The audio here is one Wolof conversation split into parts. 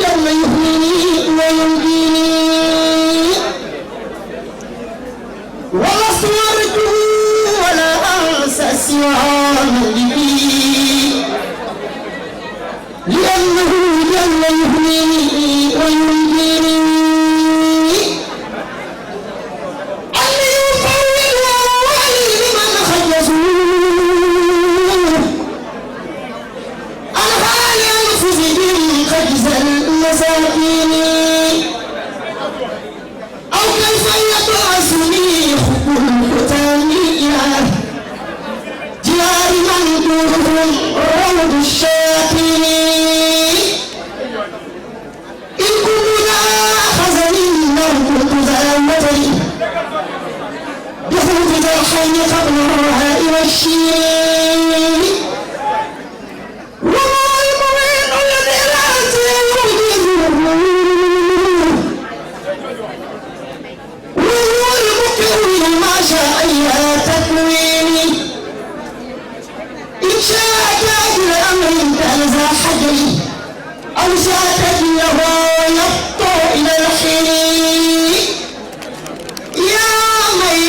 جل يحييني ويمديني ولست أرجو ولا أنسى سوى مولدي لأنه جل يحييني ويمديني أو كيف يبعثني حب الختام إلى جار من دورهم روض الشاكين إن كنا خزني نربط ذا وتري بخوض ذا الحين قبل الرهاء والشين أيها تكويني إن شاء كاد الأمر كان ذا حجري أو شاء له يبطأ إلى الحين يا مي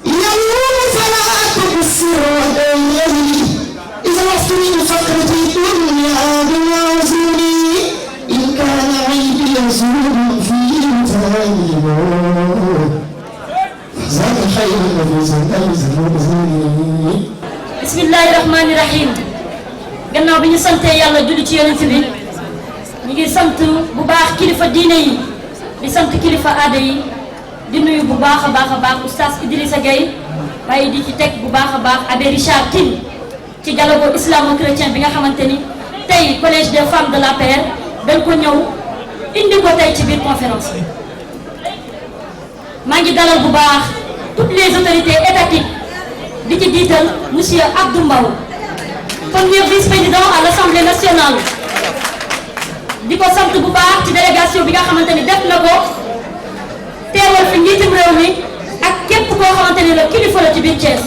يوم فلا تبصر وديني إذا وصل الفقر في الدنيا بوازني إن كان عيبي يزول في تاني bismillahi rahmani rahim gannaaw bi ñu santee yàlla julli ci yonent bi ñu ngi sant bu baax kilifa diine yi di sant kilifa aada yi di nuyu bu baax a baax oustaz Idrissa Gueye waaye di ci teg bu baax a baax Abbé Richard Tine ci dialogue islamo-chrétien bi nga xamante ni tey collège des femmes de l'APR dañ ko ñëw indi ko tey ci biir conférence bi maa ngi dalal bu baax toutes les autorités étatiques di ci jiital monsieur Abdou Mbow premier vice-président à l'Assemblée nationale di ko sant bu baax ci délégation bi nga xamante ni def na ko teewal fi njiitum réew mi ak képp koo xamante ni la kilifa la ci biir Thiès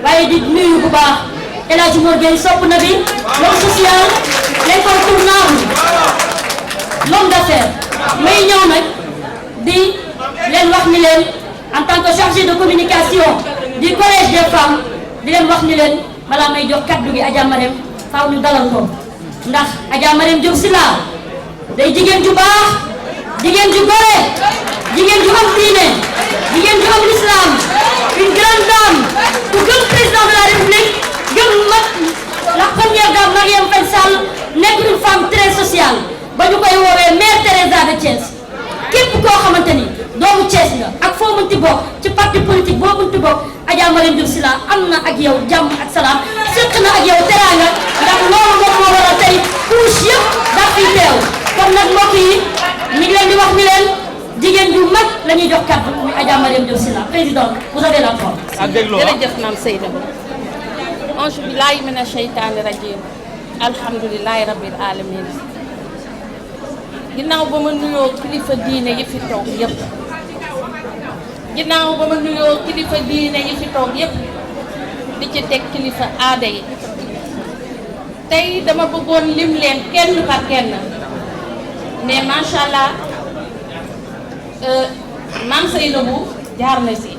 waaye di nuyu bu baax El Hadj Mor Gueye sopp na bi l'homme social l'incontournable l'homme d'affaires may ñëw nag di leen wax ni leen en tant que chargé de communication du collège des femmes di leen wax ni leen balaa may jox kaddu gi Adja Marème faaw ñu dalal ko ndax Adja Marème Diop Sylla day jigéen ju baax jigéen ju gore jigéen ju am diine jigéen ju am l'islam une grande dame ku gëm président de la République gëm mag la première dame Marième Faye Sall nekk une femme très sociale ba ñu koy woowee mère Teresa de Thiès képp koo xamante ni doomu Thiès nga ak foo mënti bokk ci parti politique boo mënti bokk Adja Marème Diop Sylla am na ak yow jàmm ak salaam séq na ak yow teraanga ndax loolu moom moo war a tey couche yëpp daf fi teew kon nag mbokk yi ñu ngi leen di wax ni leen jigéen ju mag la ñuy jox kàddu muy Adja Marème Diop Sylla présidente vous avez la parole. jërëjëf maam Seyda auzu billaahi mina sheytaani rajiim alhamdulillahi rabbil alamin ginnaaw ba ma nuyoo kilifa diine yi fi toog yëpp ginnaaw ba ma nuyoo kilifa diine yi fi toog yëpp di ci teg kilifa aada yi tey dama bëggoon lim leen kenn par kenn mais macha allah maam Seynabou jaar na si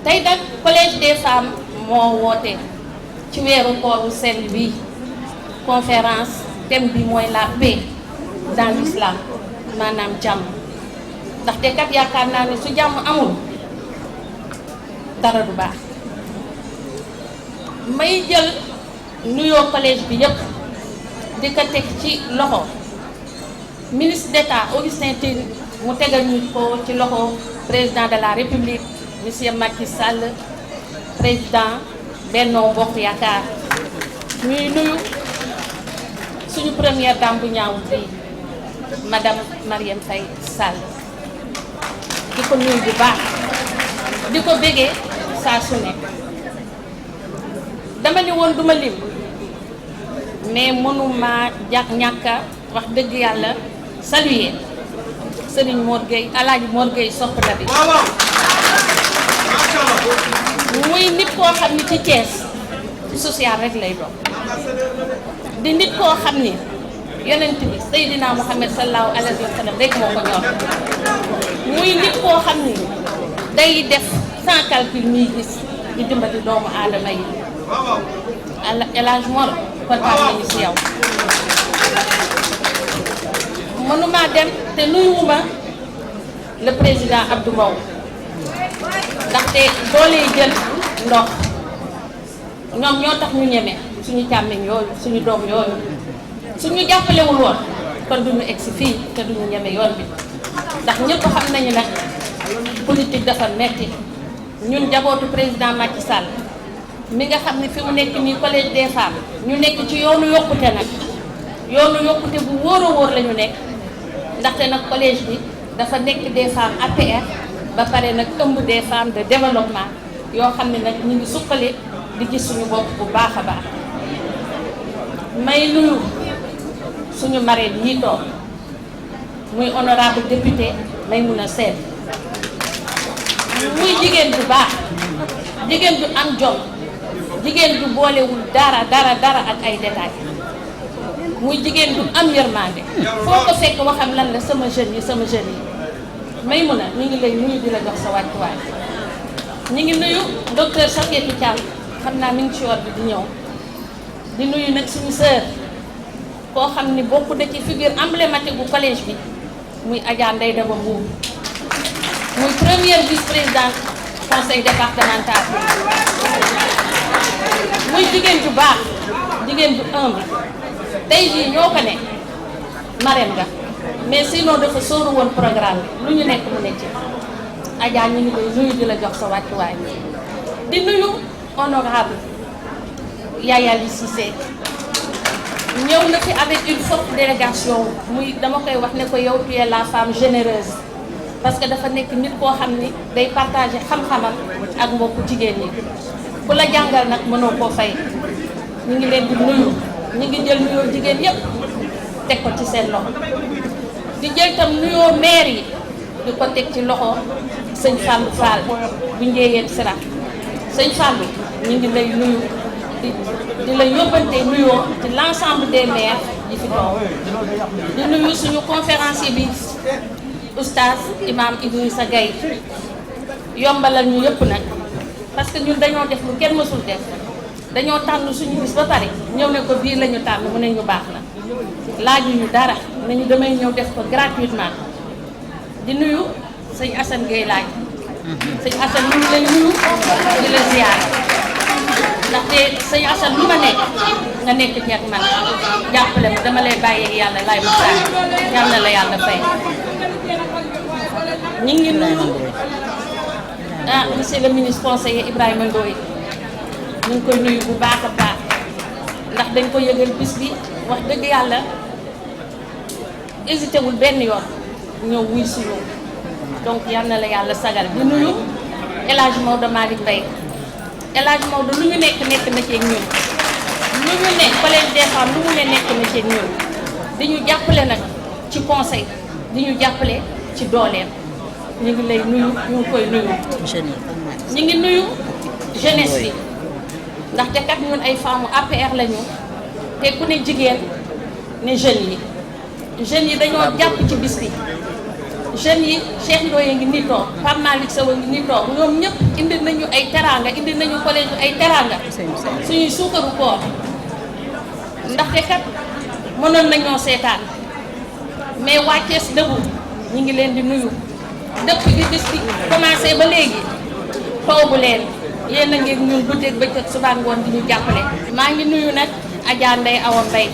tey nag collège des femmes moo woote ci weeru kooru sell bi conférence thème bi mooy la paix dans l'islam maanaam jàmm ndaxte kat yaakaar naa ne su jàmm amul dara du baax may jël nuyoo collège bi yépp di ko teg ci loxo ministre d'État Augustin Tine mu tegal ñu ko ci loxo président de la République monsieur Macky Sall président Benno Bokk Yaakaar ñuy nuyu suñu première dame bu ñaaw bi madame Marième Faye Sall di ko nuyu bu baax di ko bégee saa su nekk dama ni woon duma lim mais mënuma ñàkka wax dëgg yàlla saluer Serigne Mor Gueye Alaaji Mor Gueye sopp na bi muy nit koo xam ni ci Thiès ci social rek lay doon di nit koo xam ni yonent bi Seydina Muhammad sallallahu alayhi wa sallam rek moo ko ñor muy nit koo xam ni day def sans calcul muy gis di dimbali doomu aadama yi El Hadj Mor kontaan nañu si yow mënuma dem te nuyuwuma le président Abdou Mbow ndaxte doolee jël ndox ñoom ñoo tax ñu ñeme suñu càmmiñ yooyu suñu doom yooyu suñu jàppalewul woon kon duñu egsi fii te duñu ñeme yoon bi ndax ñëpp xam nañu nag politique dafa metti ñun jabootu président Macky Sall mi nga xam ne fi mu nekk nii collège des femmes ñu nekk ci yoonu yokkute nag yoonu yokkute bu wóor a wóor la ñu nekk ndaxte nag collège bi dafa nekk des femmes APR ba pare nag ëmb des femmes de développement yoo xam ne nag ñu ngi suqali di gis suñu bopp bu baax a baax may nuyu suñu marraine yi toog muy honorable député Maymouna Sène muy jigéen bu baax jigéen bu am jom jigéen bu boolewul dara ak ay détails muy jigéen bu am yërmande foo ko fekk waxam lan la sama jeune yi Maymouna ñu ngi lay nuyu di la jox sa wàccuwaay ñu ngi nuyu docteur Safiatou Thiam xam naa mi ngi ci yoon bi di ñëw di nuyu nag suñu sœur koo xam ni bokk na ci figure emblématique bu collège bi muy Adja Ndeye Daba Mbour muy première vice-présidente conseil départemental muy jigéen ju baax jigéen ju humble tey jii ñoo ko ne marraine nga mais sinon dafa sóoru woon programme bi lu ñu nekk mu ne ci Adja ñu ngi lay nuyu di la jox sa wàccuwaay di nuyu honorable Yaya Ly Cissé ñëw na fi avec une forte délégation muy dama koy wax ne ko yow tu es la femme généreuse parce que dafa nekk nit koo xam ni day partager xam-xamam ak mbokku jigéen ñi ku la jàngal nag mënoo koo fay ñu ngi leen di nuyu ñu ngi jël nuyoo jigéen yépp teg ko ci seen loxo di jël tam nuyoo maire yi di ko teg ci loxo sëñ Fallou Fall bu Njéyeen Sira sëñ Fallou ñu ngi lay nuyu di la yóbbante nuyoo ci l'ensemble des maires yi fi toog di nuyu suñu conférencier bi oustaz imam Idrissa Gaye yombalal ñu yëpp nag parce que ñun dañoo def lu kenn mësul def dañoo tànn suñu bis ba pare ñëw ne ko bii la ñu tànn mu ne ñu baax na laajuñu dara nañu damay ñëw def ko gratuitement di nuyu sëñ Assane Gueye laaj sëñ Assane ñu ngi lay nuyu di la ziar ndaxte sëñ Assane lu ma nekk nga nekk ci ak man jàppale ma dama lay bàyyi ak yàlla laay mu saa yal na la yàlla fay ñu ngi nuyu monsieur le ministre conseiller Ibrahima Ndoye ñu ngi koy nuyu bu baax a baax ndax dañ ko yëgal bis bi wax dëgg yàlla hésité wul benn yoon ñëw wuy suñu donc yal na la yàlla sagal di nuyu El Hadj Maodo Malick Mbaye El Hadj Maodo lu ñu nekk na ci ñun lu ñu ne collège des femmes lu mu ne nekk na ci ñun di ñu jàppale nag ci conseil di ñu jàppale ci dooleem ñu ngi lay nuyu ñu ngi koy nuyu ñu ngi nuyu jeunesse bi ndaxte kat ñun ay femmes APR lañu te ku ne jigéen ne jeunes yi dañoo jàpp ci bis bi jeunes yi Cheikh Ndoye ngi nii toog Pape Malick Sow ngi nii toog ñoom ñëpp indi nañu ay teranga indi nañu collège ay teranga suñuy suukaru koor ndaxte kat mënoon nañoo seetaan mais waa Thiès dëggu ñu ngi leen di nuyu dëpp bi bis bi commencé ba léegi toogu leen yéen a ngi ñun guddeeg bëccëg suba ngoon di ñu jàppale. maa ngi nuyu nag Adja Ndeye Awa Mbaye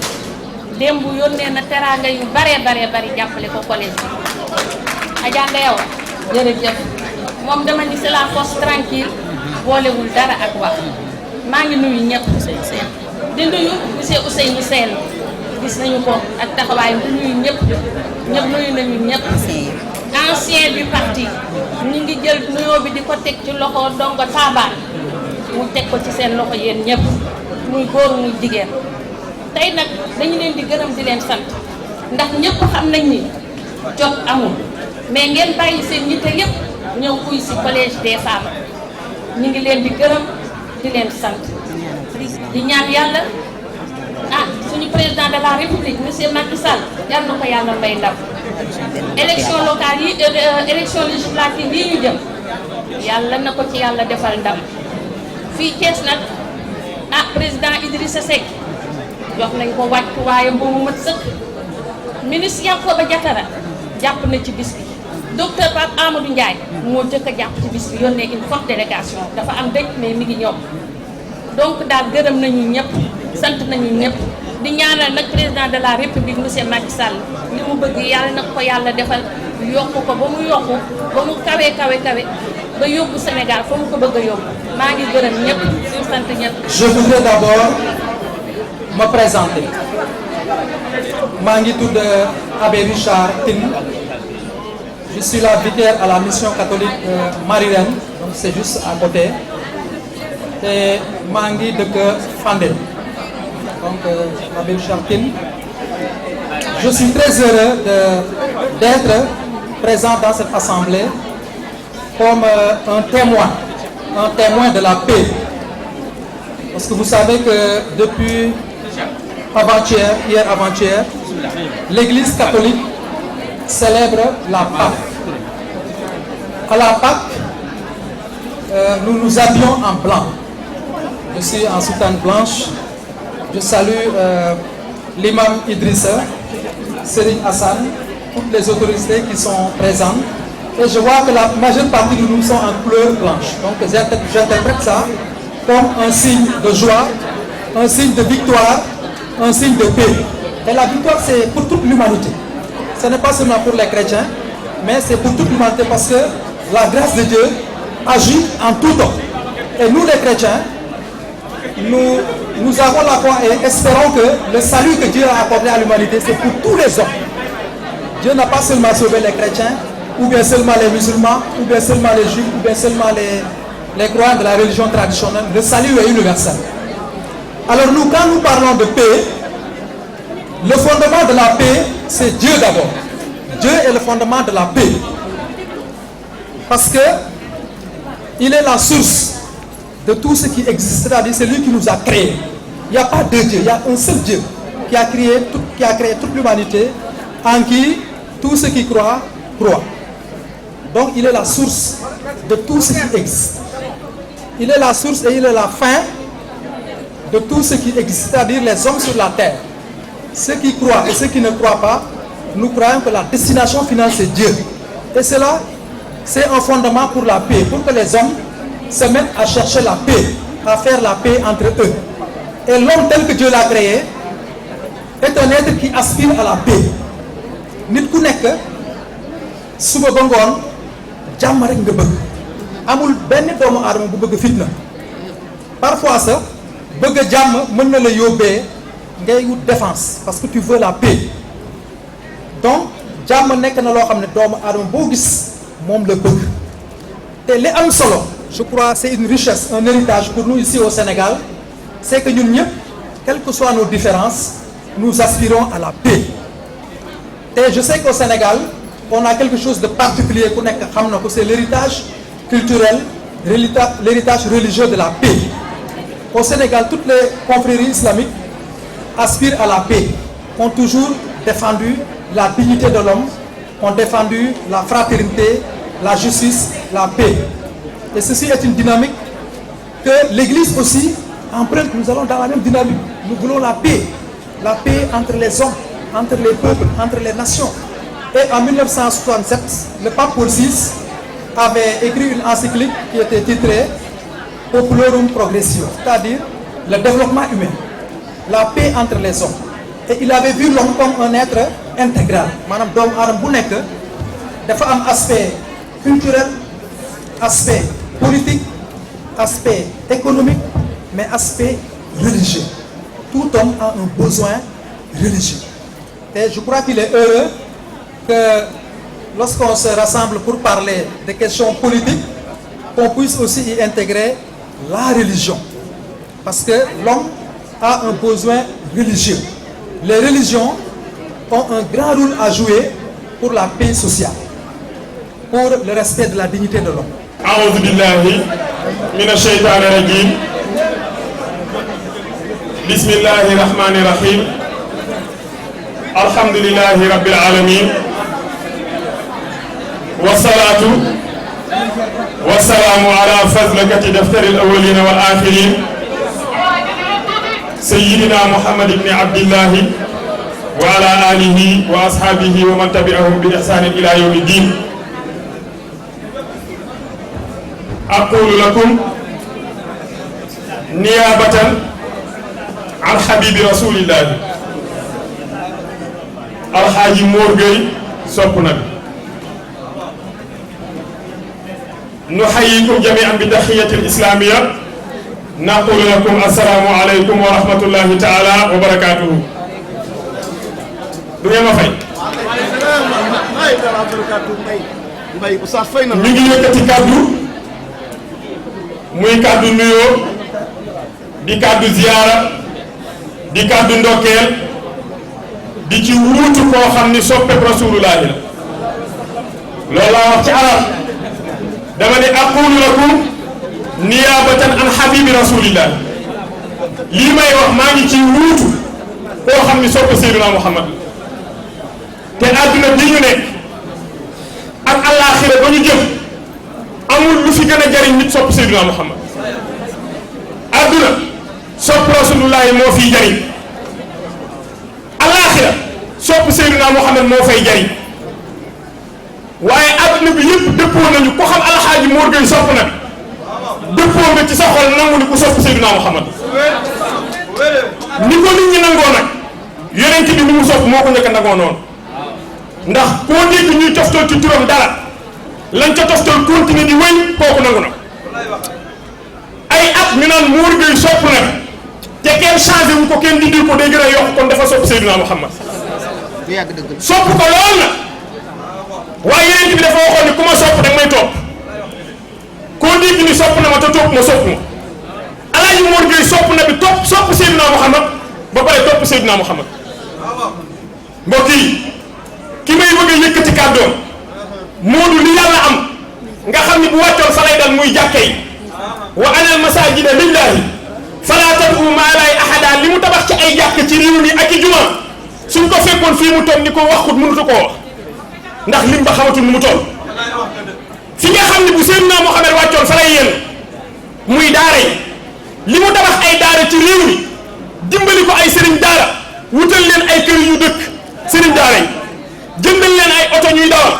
démb yónnee na teranga yu bari jàppale ko collège bi Adja Ndeye Awa jërëjëf moom dama ni c'est la force tranquille boolewul dara ak wax maa ngi nuyu ñëpp di nuyu monsieur Ousseynou Sène gis nañu ko ak taxawaay di nuyu ñëpp nuyu nañu ñëpp ancien du parti ñu ngi jël nuyoo bi di ko teg ci loxo Ndongo Taabaan mu teg ko ci seen loxo yéen ñëpp muy góor muy jigéen tey nag dañu leen di gërëm di leen sant ndax ñëpp xam nañ ni jot amul mais ngeen bàyyi seen yitte yëpp ñëw uy si collège des femmes ñu ngi leen di gërëm di leen sant di ñaan yàlla suñu président de la république monsieur Macky Sall yal na ko yàlla may ndam élection locale yi élection législative yi ñu jëm yàlla na ko ci yàlla defal ndam fii Thiès nag président Idrissa Seck jox nañ ko wàccuwaayam bu mu mat sëkk ministre Yankhoba Diattara jàpp na ci bis bi docteur Pape Amadou Ndiaye moo jëkk a jàpp ci bis bi yónnee une forte délégation dafa am dëj mais mi ngi ñëw donc daal gërëm nañu ñëpp sant nañu ñëpp di ñaanal nag président de la république monsieur Macky Sall li mu bëgg yàlla na ko yàlla defal yokku ko ba mu yokku ba mu kawe ba yóbbu Sénégal fa mu ko bëgg a yóbbu maa ngi gërëm ñëpp di sant ñëpp. Je voudrais d'abord me présenter maa ngi tudd Abbé Richard Tine. Je suis la vicaire à la mission catholique Marie-Reine, donc c'est juste à côté. Et Mangi de Fandel. Donc, Abbé Richard Tine. Je suis très heureux d'être présent dans cette assemblée comme un témoin de la paix. Parce que vous savez que depuis hier avant-hier, l'Église catholique célèbre la Pâque. À la Pâque, nous nous habilons en blanc. Je suis en soutane blanche. Je salue l'imam Idrissa, Serigne Hassan, toutes les autorités qui sont présentes. Et je vois que la majeure partie de nous sont en couleur blanche. Donc j'interprète ça comme un signe de joie, un signe de victoire, un signe de paix. Et la victoire, c'est pour toute l'humanité. Ce n'est pas seulement pour les chrétiens, mais c'est pour toute l'humanité parce que la grâce de Dieu agit en tout temps. Et nous les chrétiens, nous avons la foi et espérons que le salut que Dieu a accordé à l'humanité, c'est pour tous les hommes. Dieu n'a pas seulement sauvé les chrétiens, ou bien seulement les musulmans, ou bien seulement les juifs, ou bien seulement les croyants de la religion traditionnelle. Le salut est universel. Alors nous, quand nous parlons de paix, le fondement de la paix, c'est Dieu d'abord. Dieu est le fondement de la paix. Parce que il est la source de tout ce qui existe. C'est-à-dire c'est lui qui nous a créés. Il n'y a pas deux dieux, il y a un seul Dieu qui a créé toute l'humanité, en qui tout ce qui croit. Donc il est la source de tout ce qui existe. Il est la source et il est la fin de tout ce qui existe, c'est-à-dire les hommes sur la terre. Ceux qui croient et ceux qui ne croient pas, nous croyons que la destination finale c'est Dieu. Et cela, c'est un fondement pour la paix, pour que les hommes se mettent à chercher la paix, à faire la paix entre eux. Et l'homme tel que Dieu l'a créé est un être qui aspire à la paix. Nit ku nek suba ba ngoon jàmm rek nga bëgg. Amul benn doomu aadama bu bëgg fitna. Parfois ça bëgg jàmm mën na la yóbbee ngay wut défense parce que tu veux la paix. Donc jàmm nekk na loo xam ne doomu aadama boo gis moom la bëgg. te li am solo je crois c'est une richesse, un héritage pour nous ici au Sénégal, c'est que ñun ñëpp quelles que soient nos différences, nous aspirons à la paix. Et je sais qu'au Sénégal on a quelque chose de particulier ku nekk xam na ko, c'est l'héritage culturel, l'héritage religieux de la paix. Au Sénégal, toutes les confréries islamiques aspirent à la paix, ont toujours défendu la dignité de l'homme, ont défendu la fraternité, la justice, la paix. Et ceci est une dynamique que l'Église aussi emprunte. Nous allons dans la même dynamique. Nous voulons la paix entre les hommes, entre les peuples, entre les nations. Et en 1967, le pape Paul VI avait écrit une encyclique qui était titrée Populorum Progressio, c'est-à-dire le développement humain, la paix entre les hommes. Et il avait vu l'homme comme un être intégral. Madame Dom Aram Bounek, dafa am aspect culturel, aspect politique, aspect économique, mais aspect religieux. Tout homme a un besoin religieux. Et je crois qu'il est heureux que lorsqu'on se rassemble pour parler de questions politiques, qu'on puisse aussi y intégrer la religion. Parce que l'homme a un besoin religieux. Les religions ont un grand rôle à jouer pour la paix sociale, pour le respect de la dignité de l'homme. A'udhu billahi minash shaitanir rajim. Bismillahir rahmanir rahim. alhamdulillahi rabbil alamin wassalatu wassalamu ala fazlakati daftaril awwalina wal akhirin sayyidina Muhammad ibn Abdillahi wa ala alihi wa ashabihi wa man tabi'ahum bi ihsanin ila yawmi din. aqulu lakum niyabatan an habibi rasulillahi alhaji Mor Gueye sopp na bi nuhayyikum jami'an bi tahiyatil islamiyya naqulu lakum assalamu alaykum wa rahmatullahi ta'ala wa barakatuhu. du ngeen ma fay. ñu ngi yëkkati kàddu muy kàddu nuyoo di kàddu ziyaara di kàddu ndokkeel di ci wuutu koo xam ni soppeeku rasulullahi la loolu laa wax ci arab dama ne aqulu lakum niyaabatan an habibi rasulillahi lii may wax maa ngi ci wuutu koo xam ni soppe Seydina Muhammad te àdduna bi ñu nekk ak àllaaxira ba ñu jëm amul lu fi gën a jariñ nit sopp Seydina Muhammad àdduna sopp rasulullahi moo fiy jariñ àllaaxira sopp Seydina Muhammad moo fay jariñ waaye àdduna bi yëpp dëppoo nañu ko xam alxaaji Mor Gueye sopp na dëppoo nga ci sa xol nangu ni ku sopp Seydina Muhammad ni ko nit ñi nangoo nag yonent bi ni mu sopp moo ko njëkk a nangoo noonu ndax koo dégg ñuy toftal ci turam dara lañ ca toftal continuer di wéy kooku nangu na ay at ñu naan Mor Gueye sopp na te kenn changé wu ko kenn dindil ko day gën a yokk kon dafa sopp Seydina Muhammad sopp ko lool na waaye yeneen bi dafa waxoon ni ku ma sopp danga may topp koo dégg ni sopp na ma te topp ma sopp ma alaaji Mor Gueye sopp na bi topp sopp Seydina Muhammad ba pare topp Seydina Muhammad mbokk yi ki may bëgg a yëkkati kàddoom moodu li yàlla am nga xam ni bu wàccoon fa lay dal muy jàkke yi wa anal masajida lillahi fala tad'u ma'a llahi ahada li mu tabax ci ay jàkk ci réew mi ak i juma suñ ko fekkoon fii mu toog ni ko wax ko mënutu koo wax ndax lim ba xamatul nu mu toll fi nga xam ni bu Seydina Muhammad wàccoon fa lay yéen muy daara yi li mu tabax ay daara ci réew mi dimbali ko ay sëriñ daara wutal leen ay kër yu dëkk sëriñ daara yi jëndal leen ay oto ñuy dawal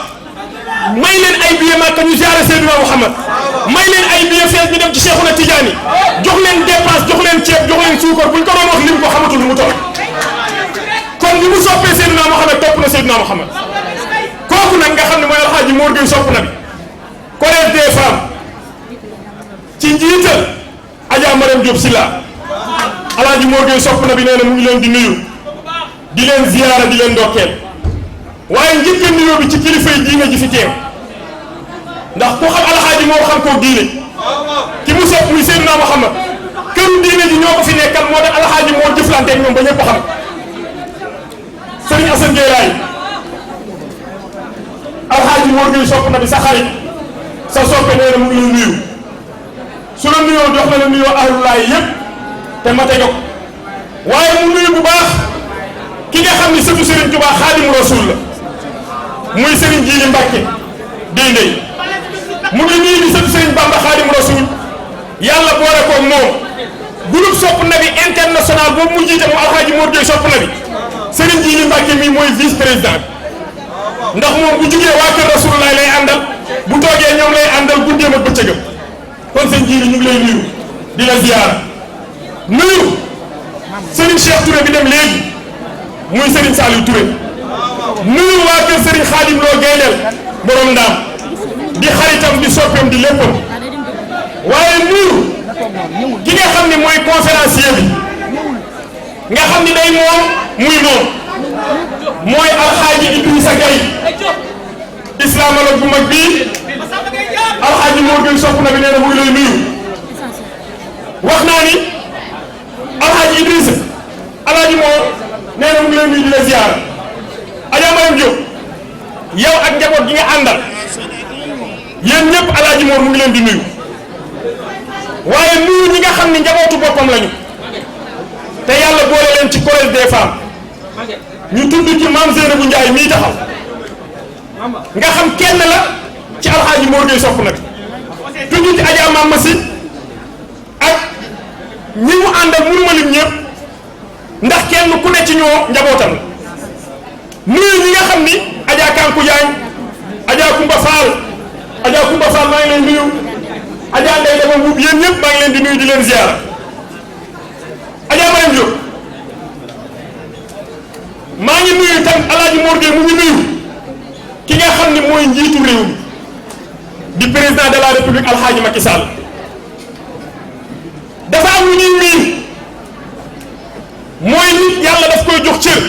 may leen ay billet Makka ñu ziare Seydina Muhammad may leen ay billet fees ñu dem ci Cheikhuna Tidiane jox leen dépense jox leen ceeb jox leen suukar buñ ko doon wax lim ko xamatul nu mu toll kon li mu soppee Seydina Muhammad topp na Seydina Muhammad kooku nag nga xam ne mooy alxaaji Mor Gueye sopp na bi collège des femmes ci njiital Adja Mariam Diop Silla alxaaji Mor Gueye sopp na bi nee na mu ngi leen di nuyu di leen ziyaara di leen ndokkeel waaye njëkk a nuyoo bi ci kilifa yi diine ji fi teew ndax ku xam alxaaji moo xam koo diine ki mu sopp muy Seydina Muhammad këru diine ji ñoo ko fi nekkal moo tax alxaaji moo jëflante ak ñoom ba ñëpp xam Serigne Assane Gueye laay alxaaji Mor Gueye sopp na bi sa xarit sa soppe nee na mu ngi lay nuyu su la nuyoo jox na la nuyoo ahlulaay yëpp te mate nga ko waaye mu nuyu bu baax ki nga xam ni sëtu Serigne Touba Xaadimu Rasuul la muy Serigne Djili Mbacke Dendey mu ngi nuyu di sëtu Serigne Bamba Xaadimu Rasuul yàlla boole ko moom groupe sopp na bi international boobu mu jiite mu alxaaji Mor Gueye sopp na bi Serigne Djili Mbacke mi mooy vice président ndax moom bu jugee waa kër Rasulullah lay àndal bu toogee ñoom lay àndal guddeem ak bëccëgam kon sëñ Djili ñu ngi lay nuyu di la ziyaara nuyu Serigne Cheikh Touré bi dem léegi muy Serigne Saliou Touré nuyu waa kër Serigne Khadim Lo Gaynel borom ndaam di xaritam di soppeem di léppam waaye nuyu ki nga xam ne mooy conférencier bi nga xam ni day moom muy moom mooy alxaaji Idrissa Gueye islamologue bu mag bii alxaaji Mor Gueye sopp na bi nee na mu ngi lay nuyu wax naa ni alxaaji Idrissa alxaaji Mor nee na mu ngi lay nuyu di la ziyaara Adja Mariam Diop yow ak njaboot gi nga àndal yéen ñëpp alxaaji Mor mu ngi leen di nuyu waaye nuyu ñi nga xam ni njabootu boppam lañu te yàlla boole leen ci collège des femmes ñu tudd ci maam Seynabou Ndiaye mii taxaw nga xam kenn la ci alxaaji Mor Gueye sopp nag tudd ci Adja Mame Massi ak ñi mu àndal mënuma lim ñëpp ndax kenn ku ne ci ñoo njabootam la nuyu ñi nga xam ni Adja Kanku Diagne Adja Kumba Fall maa ngi leen di nuyu Adja Ndeye Dama Mbuub yéen ñëpp maa ngi leen di nuyu di leen ziara Adja Mariam Diop maa ngi nuyu tam alaaji Mor Gueye mu ngi nuyu ki nga xam ni mooy njiitu réew mi di président de la république alxaaji Macky Sall dafa am lu ñuy miin mooy nit yàlla daf koy jox cër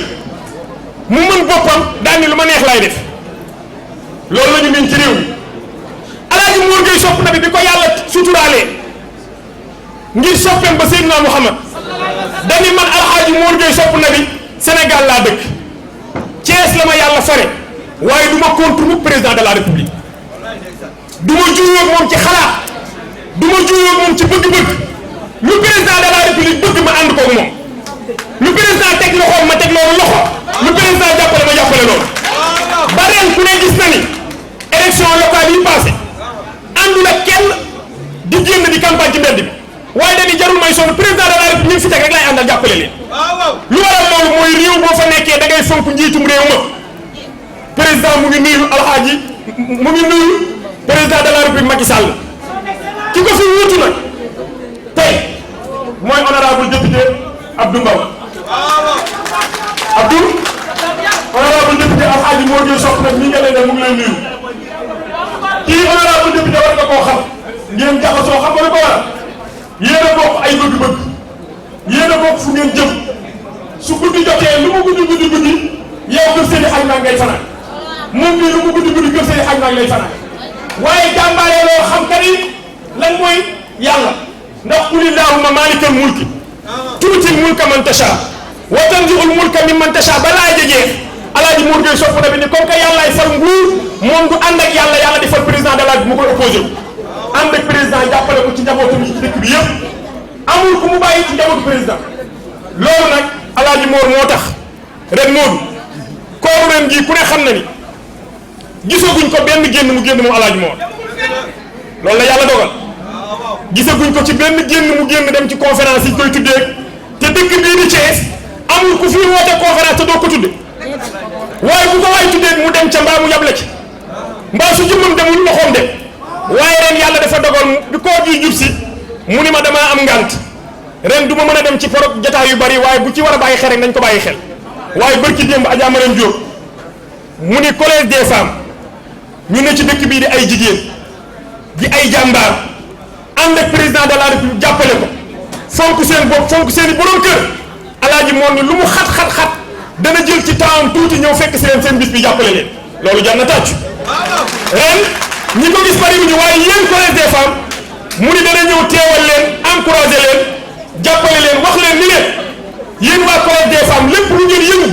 mu mën boppam daal ni lu ma neex lay def loolu la ñu miin ci réew mi alaaji Mor Gueye sopp na bi ko yàlla suturaalee ngir soppeem ba Seydina Muhammad dani man alxaaji Mor Gueye sopp na bi Sénégal laa dëkk Thiès la ma yàlla fare waaye du ma contre mu président de la république du ma juuyoo moom ci xalaat du ma juuyoo moom ci bëgg-bëgg lu président de la république bëgg ma ànd koog moom lu président teg loxoom ma teg loolu loxo lu président jàppale ma jàppale loolu ba ren ku ne gis na ni élection locale yi passé àndul ak kenn di génn di campagne ci mbedd bi waaye dañuy jarul may sonn président de la république ñu fi teg rek lay àndal jàppale leen lu waral loolu mooy réew boo fa nekkee da ngay fonk njiitum réew ma président mu ngi nuyu alxaaji mu ngi nuyu président de la république Macky Sall ki ko fi wuutu nag tey mooy honorable député Abdou Mbow Abdou honorable député alxaaji Mor Gueye sopp nag mi nga leen ne mu ngi lay nuyu kii honorable député war nga koo xam ngeen jaxasoo xam nga lu ko waral yéen a bokk ay bëgg-bëgg yéen a bokk fu ngeen jëm su guddi jotee lu mu guddi yow kër Seydi Hadj Malick ngay fanaan moom bii lu mu guddi kër Seydi Hadj Malick lay fanaan waaye jàmbaare loo xam ka ni lan mooy yàlla ndax qul illahumma maalikal mulki tuutil mulka man tasha wa tanzi'ul mulka mimman tasha balaa jegee alaaji Mor Gueye sopp na bi ni comme que yàllaay fal nguur moom du ànd ak yàlla di fal président de la mu koy opposé wu ànd ak président jàppale ko ci njabootam yi ci dëkk bi yëpp amul ku mu bàyyi ci njabootu président loolu nag alaaji Mor moo tax ren Modou kooru ren gii ku ne xam na ni gisaguñ ko benn génn mu génn moom alaaji Mor loolu la yàlla dogal gisaguñ ko ci benn génn mu génn dem ci conférence yi koy tuddee te dëkk bii di Thiès amul ku fi woote conférence te doo ko tudde waaye bu ko waay tuddee mu dem ca mbaa mu yable ci mbaa su jëmmam demul loxoom de waaye ren yàlla dafa dogal bi koo gi jub si mu ni ma damaa am ngant ren du ma mën a dem ci forog jotaay yu bari waaye bu ci war a bàyyi xel rek nañ ko bàyyi xel waaye bërki démb Adja Mariam Diop mu ni collège des femmes ñu ne ci dëkk bii di ay jigéen di ay jàmbaar ànd ak président de la république jàppale ko fonk seen bopp fonk seen i borom kër alaaji Mor ni lu mu xat dana jël ci temps tuuti ñëw fekk si leen seen bis bi jàppale leen loolu jar na tàccu ren ñi ko gis bari wuñu waaye yéen collège des femmes mu ni dana ñëw teewal leen encouragé leen jàppale leen wax leen ni leen yéen waa collège des femmes lépp lu ngeen yëngu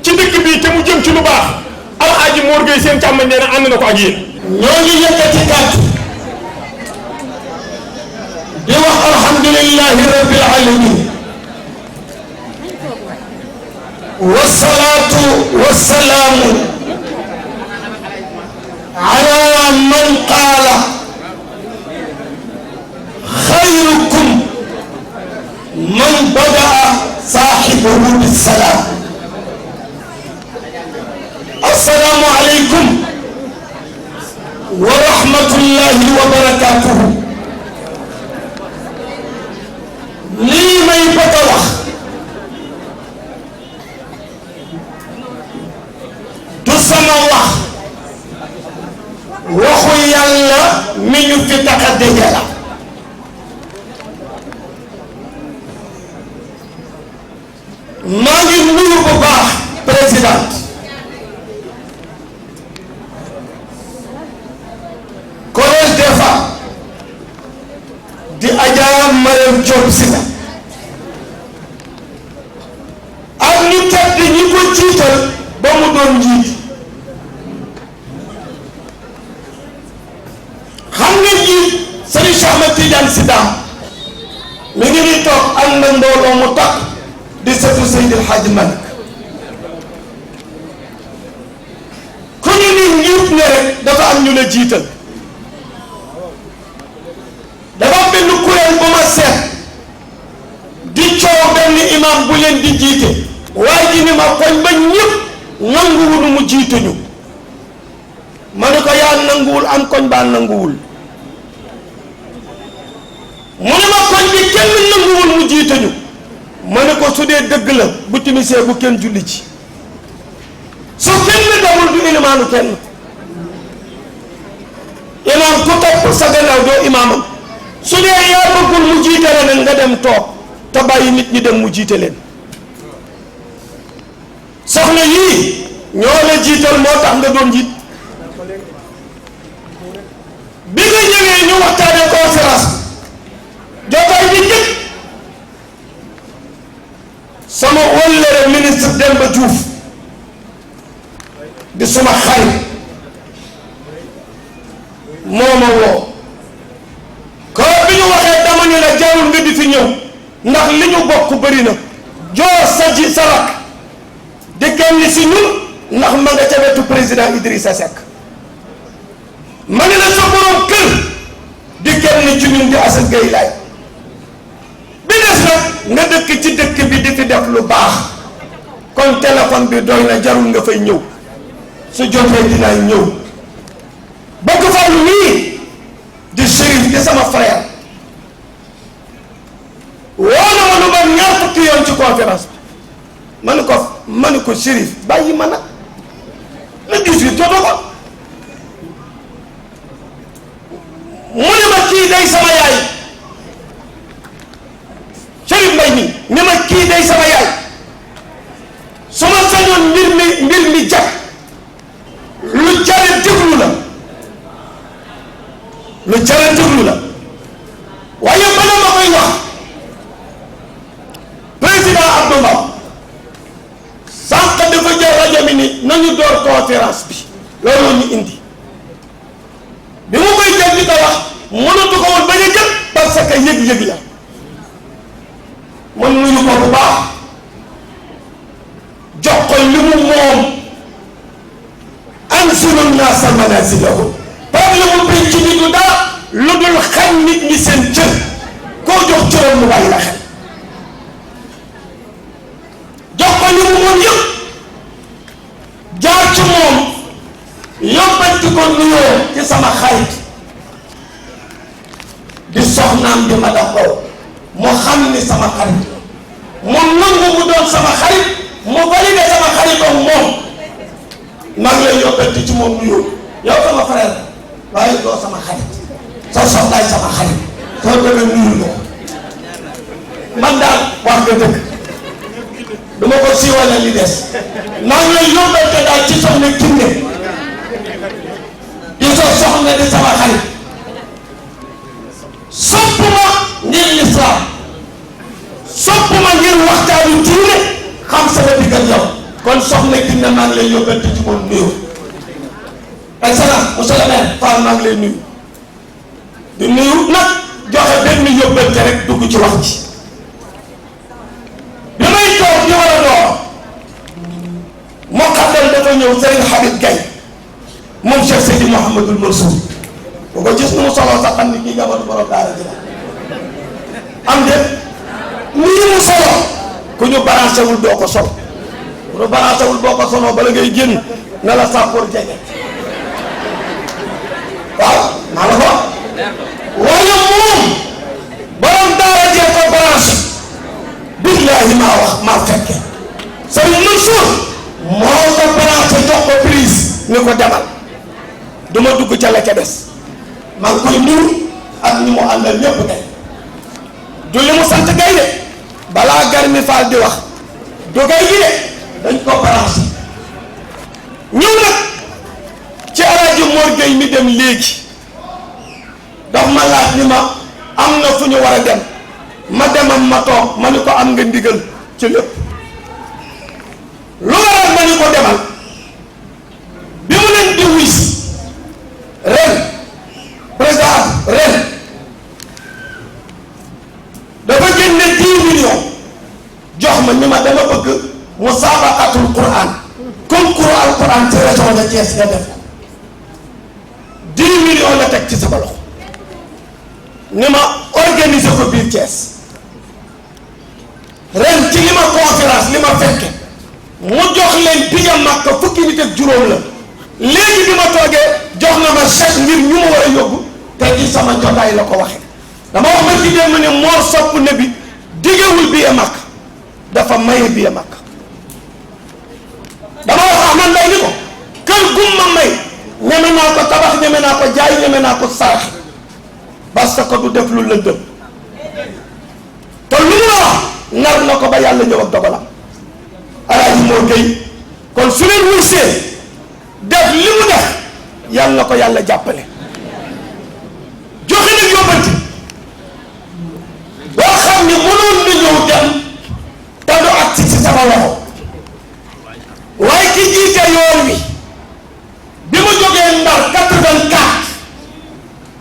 ci dëkk bi te mu jëm ci lu baax alxaaji Mor Gueye seen càmmañ nee na ànd na ko ak yéen. ñoo ngi yëkkati kàddu di wax alhamdulillahi rabbil alamin wasalaatu wasalaamu ala man qaala xayrukum man badaa saaxibuhu bisalaam. assalaamu aleykum wa rahmatullahi wa barakaatuhu. lii may bëgg a wax du sama wax waxu yàlla mi ñu fi tax a daje la. maa ngi nuyu bu baax présidente collège des femmes di Adja Mariam Diop Sylla ak ñu tedd ñi ko jiital ba mu doon njiit. xam nga njiit Serigne Cheikh Ahmed Tidiane Sy mi ngi ni toog am na mbooloo mu takk di sëtu Seydi El Hadji Malick rek dafa am ñu la jiital dafa am benn kuréel bu ma seet di coow benn imam bu leen di jiite waaye ji ni ma koñ ba ñëpp nanguwul mu jiituñu ma ne ko yaa nanguwul am koñ baa nanguwul mu ne ma koñ bi kenn nanguwul mu jiituñu ma ne ko su dee dëgg la bu timisee bu kenn julli ci su kenn demul du ilimaanu kenn imaam ku topp sa gannaaw doo imaamam su dee yaa bëggul mu jiite la nag nga dem toog te bàyyi nit ñi dem mu jiite leen soxna yii ñoo la jiital moo tax nga doon jiit bi nga ñëwee ñu waxtaane conférence jotaay bi njëkk sama wëllëre ministre Demba Diouf di suma xarit moo ma woo ko bi ñu waxee dama ni la jarul nga di fi ñëw ndax li ñu bokk bëri na joo sa ji sa rak di kenn si ñun ndax ma nga ca wetu président Idrissa Seck ma ne la sa borom kër di kenn ci ñun di Assane Gueye Laye bi des nag nga dëkk ci dëkk bi di fi def lu baax kon téléphone bi doy na jarul nga fay ñëw su jotee dinaa ñëw bëgg Fallou nii di Chérif di sama frère woo na ma lu ma ñaar fukki yoon ci conférence bi ma ne ko Chérif bàyyi ma nag le 18 joto ko mu ne ma kii day sama yaay Chérif Mbaye mi ne ma kii day sama yaay su ma sañoon mbir mi jag lu jare déglu la lu jare déglu la waaye bala ma koy wax président Abdou Mbow sànq dafa jël rajo mi ni nañu door conférence bi loolu ñu indi bi mu koy jël di ko wax mënatu ko woon bañ a jël parce que yëg-yëg la man nuyu ko bu baax jox ko li mu moom anzilun naasa manaasilahum problème mu penc mi du dara lu dul xañ nit ñi seen cër koo jox cëram mu bàyyi la xel jox ko li mu moom yëpp jaar ci moom yóbbanti ko nuyoo ci sama xarit di soxnaam di ma da kow mu xam ni sama xarit mu nangu mu doon sama xarit mu validé sama xarit ak moom maa ngi lay yóbbanti ci moom nuyoo yow sama frère waaye doo sama xarit sa soxnaay sama xarit soo demee nuyu ko man daal wax nga dëgg duma ko siiwale li des maa ngi lay yóbbante daal ci soxna Kiné di soo soxna di sama xarit sopp ma ngir lislaam sopp ma ngir waxtaanu diine xam sama diggal yow kon soxna Kiné maa ngi lay yóbbante ci moom nuyu excellence monsieur le maire Fall maa ngi lay nuyu di nuyu nag joxe benn yóbbante rek dugg ci wax ji bi may toog di war a door moo xaddal dafa ñëw Serigne Habib Gaye moom Cheikh Seydi Mouhamadoul Mansour bu ko gis nu mu soloo sax xam ni kii jabatu borom daara ji la am de nii mu solo ku ñu branché wul doo ko sol ku ñu branché wul boo ko soloo bala ngay génn na la sàppoor jege waaw maa la ko waaye moom borom daara jee ko branché billahi maa wax maa fekke Serigne Mansour moo ko branché jox ko prise ni ko demal duma dugg ca la ca des maa ngi koy nuyu ak ñi mu àndal ñëpp tey du li mu sant gay de balaa Garmi Fall di wax du gay gi de dañ ko branché ñëw nag ci Alaaji Mor Gueye mi dem léegi daf ma laaj ni ma am na fu ñu war a dem ma demam ma toog ma ni ko am nga ndigal ci lépp lu waral ma ni ko demal bi mu leen di wis ren président ren dafa génne 10 millions jox ma ni ma dama bëgg musabaqatul Quran concours al Quran ci région de Thiès nga def 10 millions la teg ci sama loxo ni ma organiser ko biir Thiès ren ci li ma conférence li ma fekke mu jox leen bi nga màkk fukki nit ak juróom la léegi bi ma toogee jox na ma chèque ngir ñu ma war a yóbbu te ci sama jotaay la ko waxe dama wax ma ci démb ne Mor Sopp ne bi diggewul bi màkk dafa maye bi màkk dama wax Ahmad Lay ni ko kër gum ma may ñeme naa ko tabax ñeme naa ko jaay ñeme naa ko sarax parce que du def lu lëndëm te lu mu la wax nar na ko ba yàlla ñëw ak dogalam Alaaji Mor Gueye kon su leen wuysee def li mu def yàlla na ko yàlla jàppale joxe nag yóbbante boo xam ni mënoon na ñëw dem te du ak ci sama loxo waaye ki jiite yoon wi bi ma jógee Ndar 84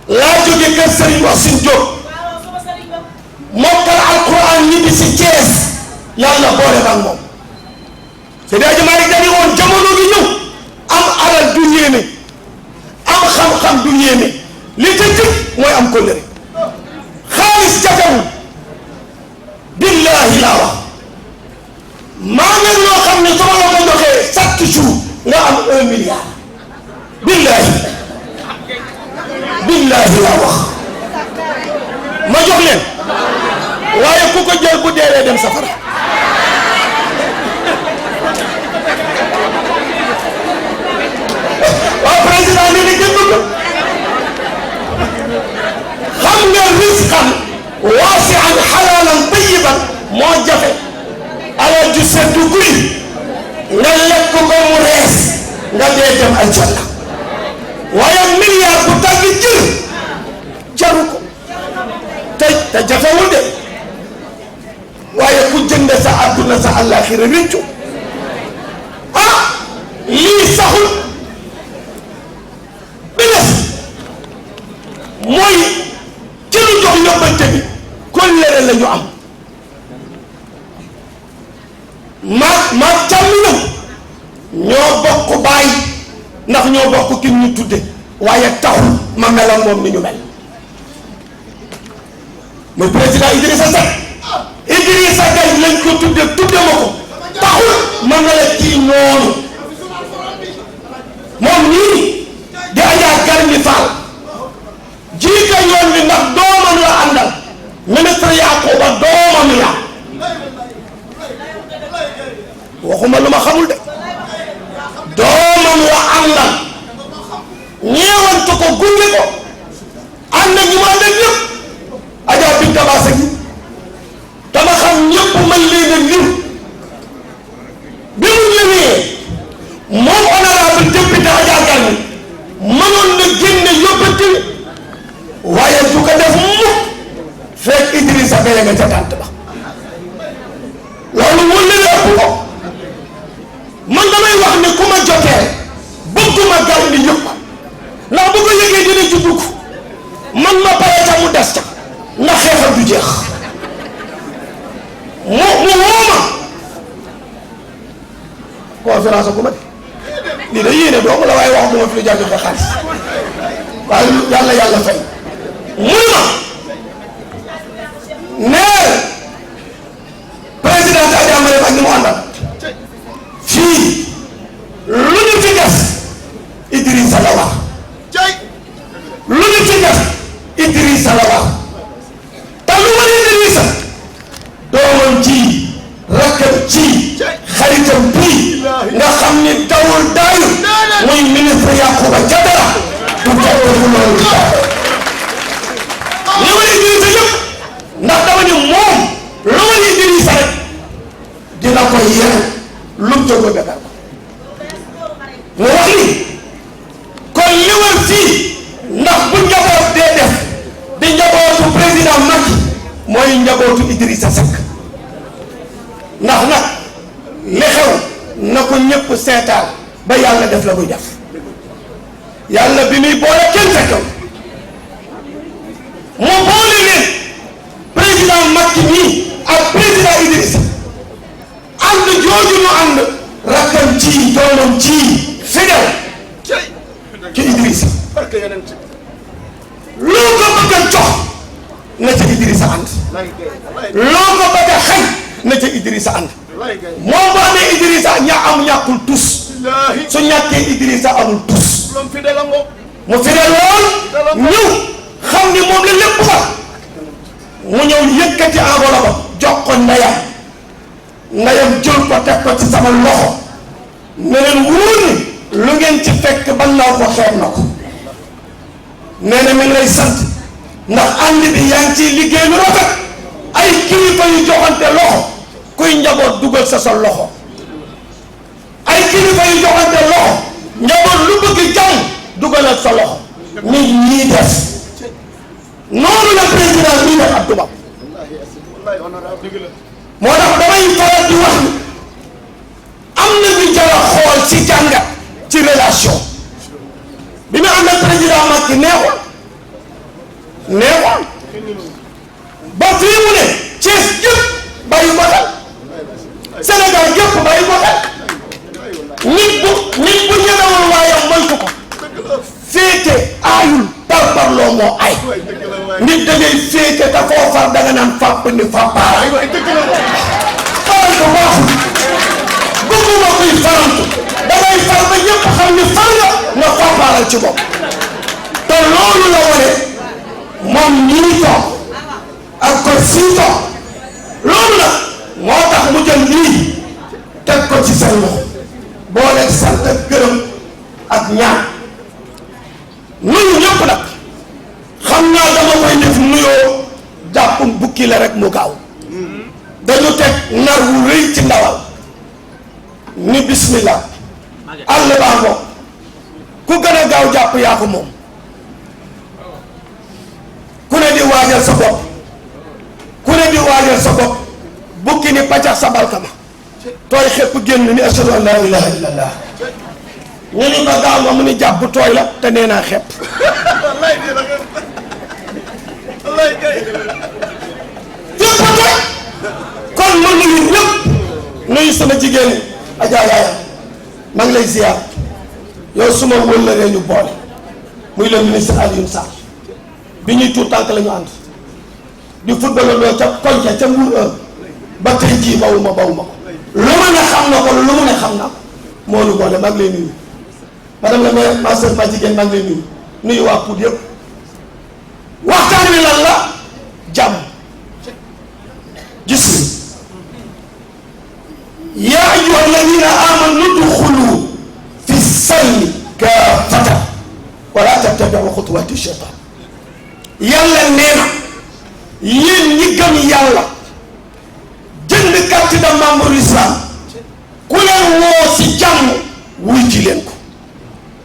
laa jóge kër Serigne Wassine Diop mokkal alquran ñibbi si Thiès yàlla boole ma ak moom Seydi Hadji Malick dañu woon jamono gi ñëw am alal du yéeme am xam-xam du yéeme li ca jëkk mooy am kóllëre xaalis jafewul billahi laa wax maa ngi loo xam ne su ma la ko joxee chaque jour nga am 1 milliard billahi billahi laa wax ma jox leen waaye ku ko jël bu deewee dem safara waaw président ni ni jënd ko xam nga risqan waasi'an halaalan tayyiban moo jafe alal ju seddu guy nga lekk ko mu rees nga dee dem aljanna waaye milliard bu tàgg jër jaru ko te jafewul de waaye ku jënd sa àdduna sa àllaaxira rëccu lii saxul bi des mooy ci lu jox yóbbante bi kóllëre la ñu am ma càmm nag ñoo bokk baay ndax ñoo bokk ki ñu tudde waaye taxul ma meloon moom ni ñu mel mooy président Idrissa Seck Idrissa Seck lañ ko tudde ma ko taxul ma mel ci noonu moom nii di Adja Garmi Fall jiite yoon wi ndax doomam la àndal ministre Yakuba doomam la waxuma lu ma xamul de doomam la àndal ñeewantu ko gunge ko ànd ak ñi ma àndal ñëpp Adja Binta Basse gi dama xam ñëpp mën leen a lim bi mu ñëwee moom honorable député Adja Garmi mënoon na génne yóbbante waaye du ko def mukk fekk Idrissa Beye nga ca tànt ba loolu wëlle la ëpp ko man damay wax ne ku ma jotee bëgguma Garmi yëpp ndax bu ko yëgee dina ci dugg man ma pare ca mu des ca ndax xeexal du jeex mu wooma conférence ko ma de lii da yéene doomu la waaye wax duma fi lu jar joxe xaalis waaye yàlla fay muy ma nee président Adja Marème ak ñi mu àndal fii lu ñu fi def Idrissa la wax lu ñu fi def Idrissa la wax te lu war Idrissa doomam ci rakkam ci xaritam bii nga xam ni dawul daayu muy ministre Yakuba Jatara du topp loolu li war Idrissa yëpp ndax dama ni moom lu war Idrissa rek dina ko yéen lu mu jógoo Dakar ko mu wax ni kon li war fii ndax bu njaboot dee def di njabootu président Macky mooy njabootu Idrissa Seck ndax nag li xew na ko ñëpp seetaan ba yàlla def la muy def yàlla bi muy boole kenn fekkew mu boole leen président Macky nii ak président Idrissa ànd jooju ñu ànd rakkam ci doomam ci fidèle ci Idrissa loo ko bëgg a jox na ca Idrissa ànd loo ko bëgg a xañ na ca Idrissa ànd moom boo amee Idrissa ñàkkul tus su ñàkkee Idrissa amul tus mu fidèle lool ñëw xam ni moom la lépp war mu ñëw yëkkati enveloppe jox ko ndeyam jël ko teg ko ci sama loxo ne leen wóor ni lu ngeen ci fekk ban naw ko xeeb na ko nee na mi ngi lay sant ndax ànd bi yaa ngi ciy liggéey lu rafet ay kilifa yu joxante loxo kuy njaboot dugal sa loxo ay kilifa yu joxante loxo njaboot lu bëgg jàmm dugalal sa loxo ni ñii def noonu la président bii def Abdou Mbow moo tax damay faral di wax ni am na ñu jar a xool ci jàngat ci relation bi ma am ak président Macky neexul ba fii mu ne Thiès yëpp bàyyi ko xel Sénégal yëpp bàyyi ko xel nit bu ñemewul waayam moytu ko féete aayul parparloo moo ay nit da ngay féete te foo far da nga naan fàpp ni fàppaara farantu waaxul bëgguma kuy farantu da ngay far ba ñëpp xam ni far nga fàppaaral ci bopp te loolu la wane moom ñii toog ak ko sii toog loolu nag moo tax mu jël lii teg ko ci seen loxo boole sant ak gërëm ak ñaan nuyu ñëpp nag xam naa dama koy def nuyoo jàppum bukki la rek mu gaaw dañu teg nar wu rëy ci ndawal ni bismillah àll baa ngo ku gën a gaaw jàpp yaa ko moom ku ne di waajal sa bopp ku ne di waajal sa bopp bukki ni paccax sa balkama tooy xepp génn ni ashhadu an la ilaha illallah ñu ni ko gaaw nga mu ni jàpp tooy la te nee naa xepp fépp tooy kon ma nuyu ñëpp nuyu sama jigéen Adja Yaaya maa ngi lay ziar yow suma wëllëree ñu boole muy le ministre Alioune Sarr bi ñuy tuut tànk la ñu ànd di football loo ca koñ ca Mbour ba tey jii bawuma ko lu ma ne xam na ko lu mu ne xam na moo nu boole maa ngi lay nuyu madame la maire ma sœur ma jigéen maa ngi lay nuyu waa Pout yëpp waxtaan wi lan la jàmm gis yaa ayyuha alladina amanu udxulu fi salmi kaafatan wala tattabiu xutuwaati shaytan yàlla nee na yéen ñi gëm yàlla jënd carte de membre islam ku leen woo si jàmm wuy ji leen ko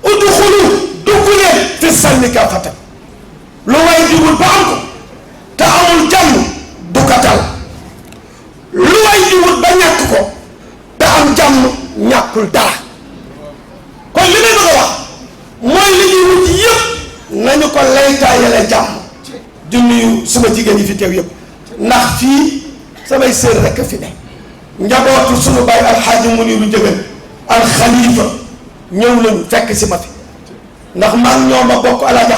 udxulu dugg leen fi salmi kaafatan lu way jiwul ba am ko te amul jàmm du ko tal lu way jiwul ba ñàkk ko te am jàmm ñàkkul dara kon li may bëgg a wax mooy li ñuy wut yëpp nañu ko laytaayale jàmm di nuyu suma jigéen yi fi teew yëpp ndax fii samay sœur rekk fi ne njabootu sunu baay alxaaji Muniru Njëgën alxalifa ñëw nañu fekk si ma fi ndax maa ngi ñoo ma bokk alaaji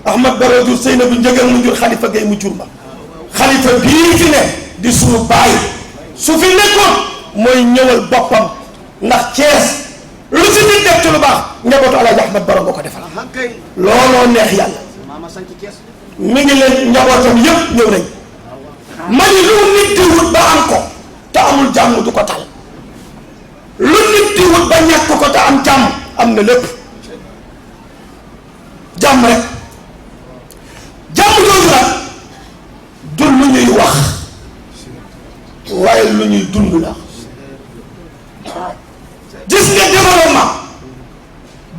Ahmad Baro jur Seynabu Njëgën mu jur xalifa Gay mu jur ma xalifa bii fi ne di sunu baay su fi nekkoon mooy ñëwal boppam ndax Cees lu fi nit def ci lu baax njabootu alaaji Ahmad Baro boo ko defal looloo neex yàlla mi ngi leen njabootam yëpp ñëw nañ ma ni lu nit di wut ba am ko te amul jàmm du ko tal lu nit di wut ba ñàkk ko te am jàmm am na lépp jàmm rek jàmm jooju nag du lu ñuy wax waaye lu ñuy dund la gis nga développement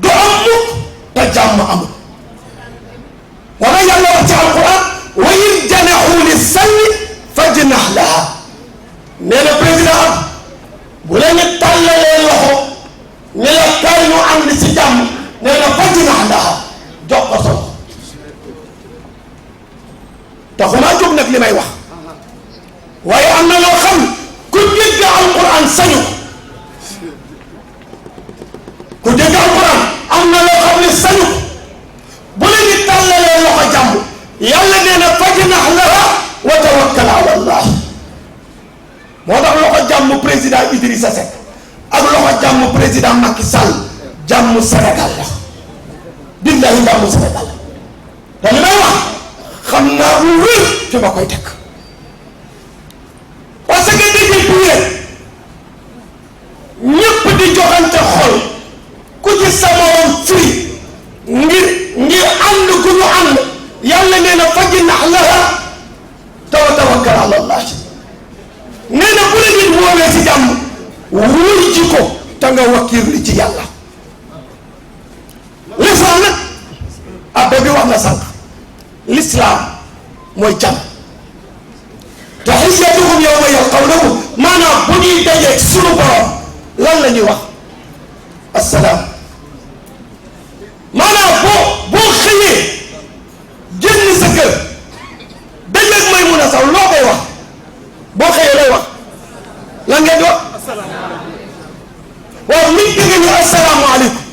du am mukk te jàmm amul wala yàlla wax ci alquran wa in janaxu li salmi fajnax laha nee na président am bu la ñu tàllalee loxo ñu la kaay ñu ànd si jàmm nee na fajnax laha jox ko sa loxo taxumaa jóg nag li may wax waaye am na loo xam ku dégg alquran sañu ku dégg alquran am na loo xam ne sañu Idrissa Seck ak loxo jàmm président Macky Sall jàmm Sénégal la billahi jàmm Sénégal la te li may wax xam naa lu wér fi ma koy teg parce que dégg bi ñëpp di joxante xol ku ci sama woon firi ngir ànd gu ñu ànd yàlla nee na fajinax laha tawakkal ala allah nee na bu la nit woowee si jàmm wuy ji ko te nga wakiir li ci yàlla l'islam nag abbe bi wax na sànq l'islam mooy jàmm tahiyyatuhum yawma yalqawnahu maanaam bu ñuy dajeeg sunu borom lan la ñuy wax assalaam maanaam boo xëyee génn sa kër dajeeg Maymuna Saw loo koy wax boo xëyee lay wax lan ngeen di wax waaw nit ki nga ñu asalaamaaleykum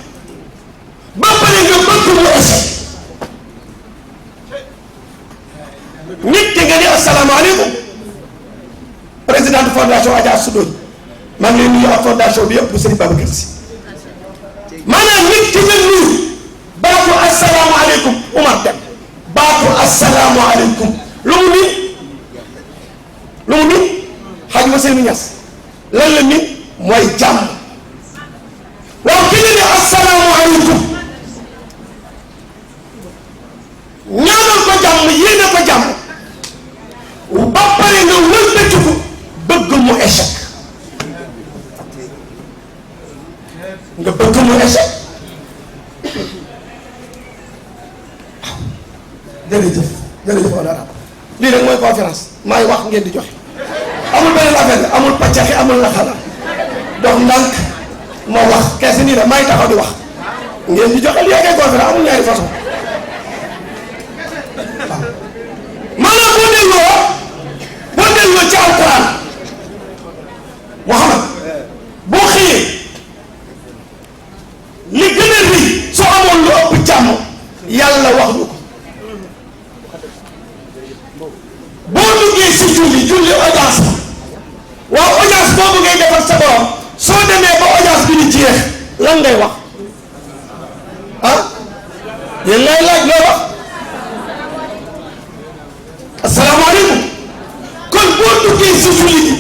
ba pare nga bëgg mu échec nit ki nga ni asalaamaaleykum président de fondation Adja Soudoy maa ngi leen nuyu ak fondation bi yëpp bu Serigne Babacar Sy maanaam nit ki nga nuyu baatu asalaamaaleykum Umar Dem baatu asalaamaaleykum lu mu nii xaj ma Seyni Ñas lan la nii mooy jàmm waaw ki nga ne asalaamaaleykum ñaanal ko jàmm yéene ko jàmm ba pare nga wëlbatiku bëgg mu échec nga bëgg mu échec jërëjëf honorable lii rek mooy conférence maay wax ngeen di joxe amul beneen affaire amul pàccaxi amul laxala dox ndànk moo wax kees nii rek maay taxaw di wax ngeen di joxe lii rek ay conférence amul ñaari façon maanaam boo delloo ci alquran Muhammad boo xëyee li gën a rëy soo amoon lu ëpp jàmm yàlla wax ñu ko boo duggee si julli audience la waaw audience boobu ngay defal sa borom soo demee ba audience bi di jeex lan ngay wax ah yéen lay laaj loo wax asalaamaaleykum kon boo duggee si julli gi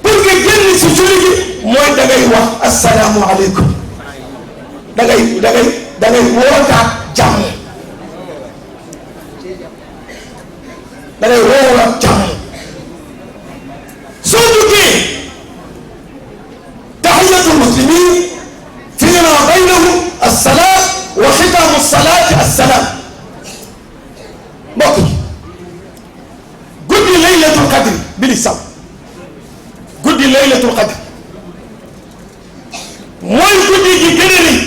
pour nga génn si julli gi mooy da ngay wax asalaamaaleykum da ngay wootaat jàmm da ngay woowaat jàmm soo duggee tahiyatul muslimin fima baynahum assalaam wa xitaamu salaati assalaam mbokk yi guddi laylatul qadr bi li saw guddi laylatul qadr mooy guddi gi gën a rëy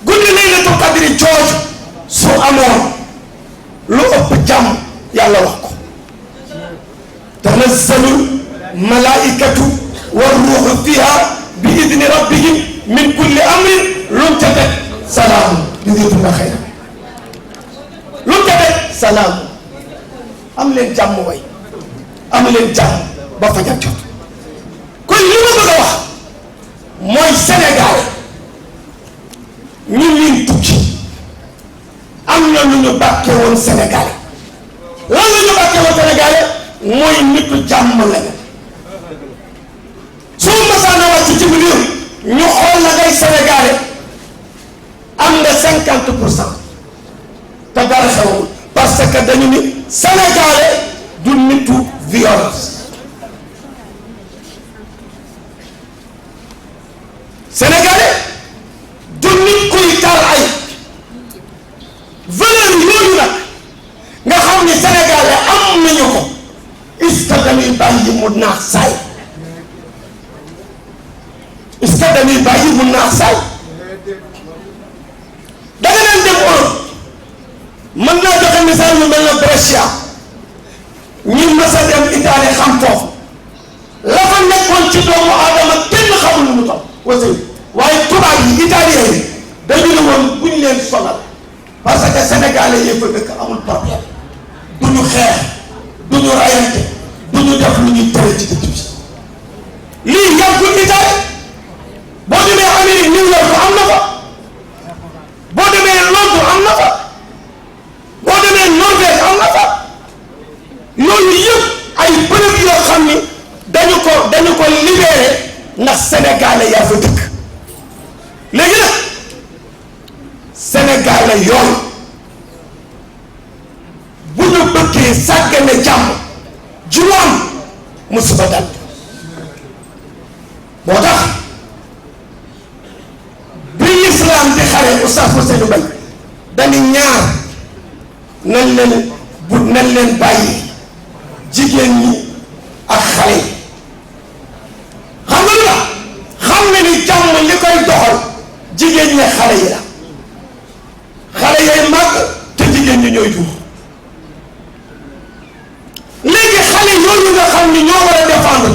guddi laylatul qadr jooju su amoon lu ëpp jàmm yàlla wax ko tanazzalu malaikatu war ruuxu fiha bi idni rabbihim min kulli amrin lu mu ca teg salaamu yuriduna xayra lu mu ca teg salaamu am leen jàmm way am leen jàmm ba fajar jot kon li ma bëgg a wax mooy Sénégal ñu liñ tukki am na lu ñu bàkke woon Sénégal lan la ñu bàkke woon Sénégal mooy nitu jàmm lañu soo masaana wàcc ci réew ñu xool la ngay Sénégalais am nga 50% te dara xewul parce que dañu ni Sénégalais du nitu violence Sénégalais du nit kuy taal ay valeur yooyu nag nga xam ni Sénégalais am nañu ko est-ce que dañuy bàyyi mu naax saay est-ce que dañuy bàyyi mu naax saay da nga leen dem Europe mën naa joxe misaal yu mel na Brescia ñi mës a dem Italie xam foofu la fa nekkoon ci doomu aadama kenn xamul lu mu toll wasay waaye tubaab yi italien yi dañu ne woon bu ñu leen sonal parce que sénégalais yi fa dëkk amul problème du ñu xeex du ñu rayante du ñu def lu ñuy tere ci dëkk bi lii yàggul Italie boo demee Amérique New York am na fa boo demee Londres am na fa boo demee Norvège am na fa yooyu yëpp ay bërëb yoo xam ni dañu ko libéré ndax sénégalais yaa fa dëkk léegi nag sénégalais yooyu bu ñu bëggee sàggane jàmm juróom musiba dal moo tax bi l'islam di xare Oustaz Ousseynou Bay dañu ñaar nañ leen bàyyi jigéen ñi ak xale yi xam nga lu la xam nga ni jàmm li koy doxal jigéen ñi xale yi la xale yooyu màgg te jigéen ñi ñooy jur léegi xale yooyu nga xam ni ñoo war a défendre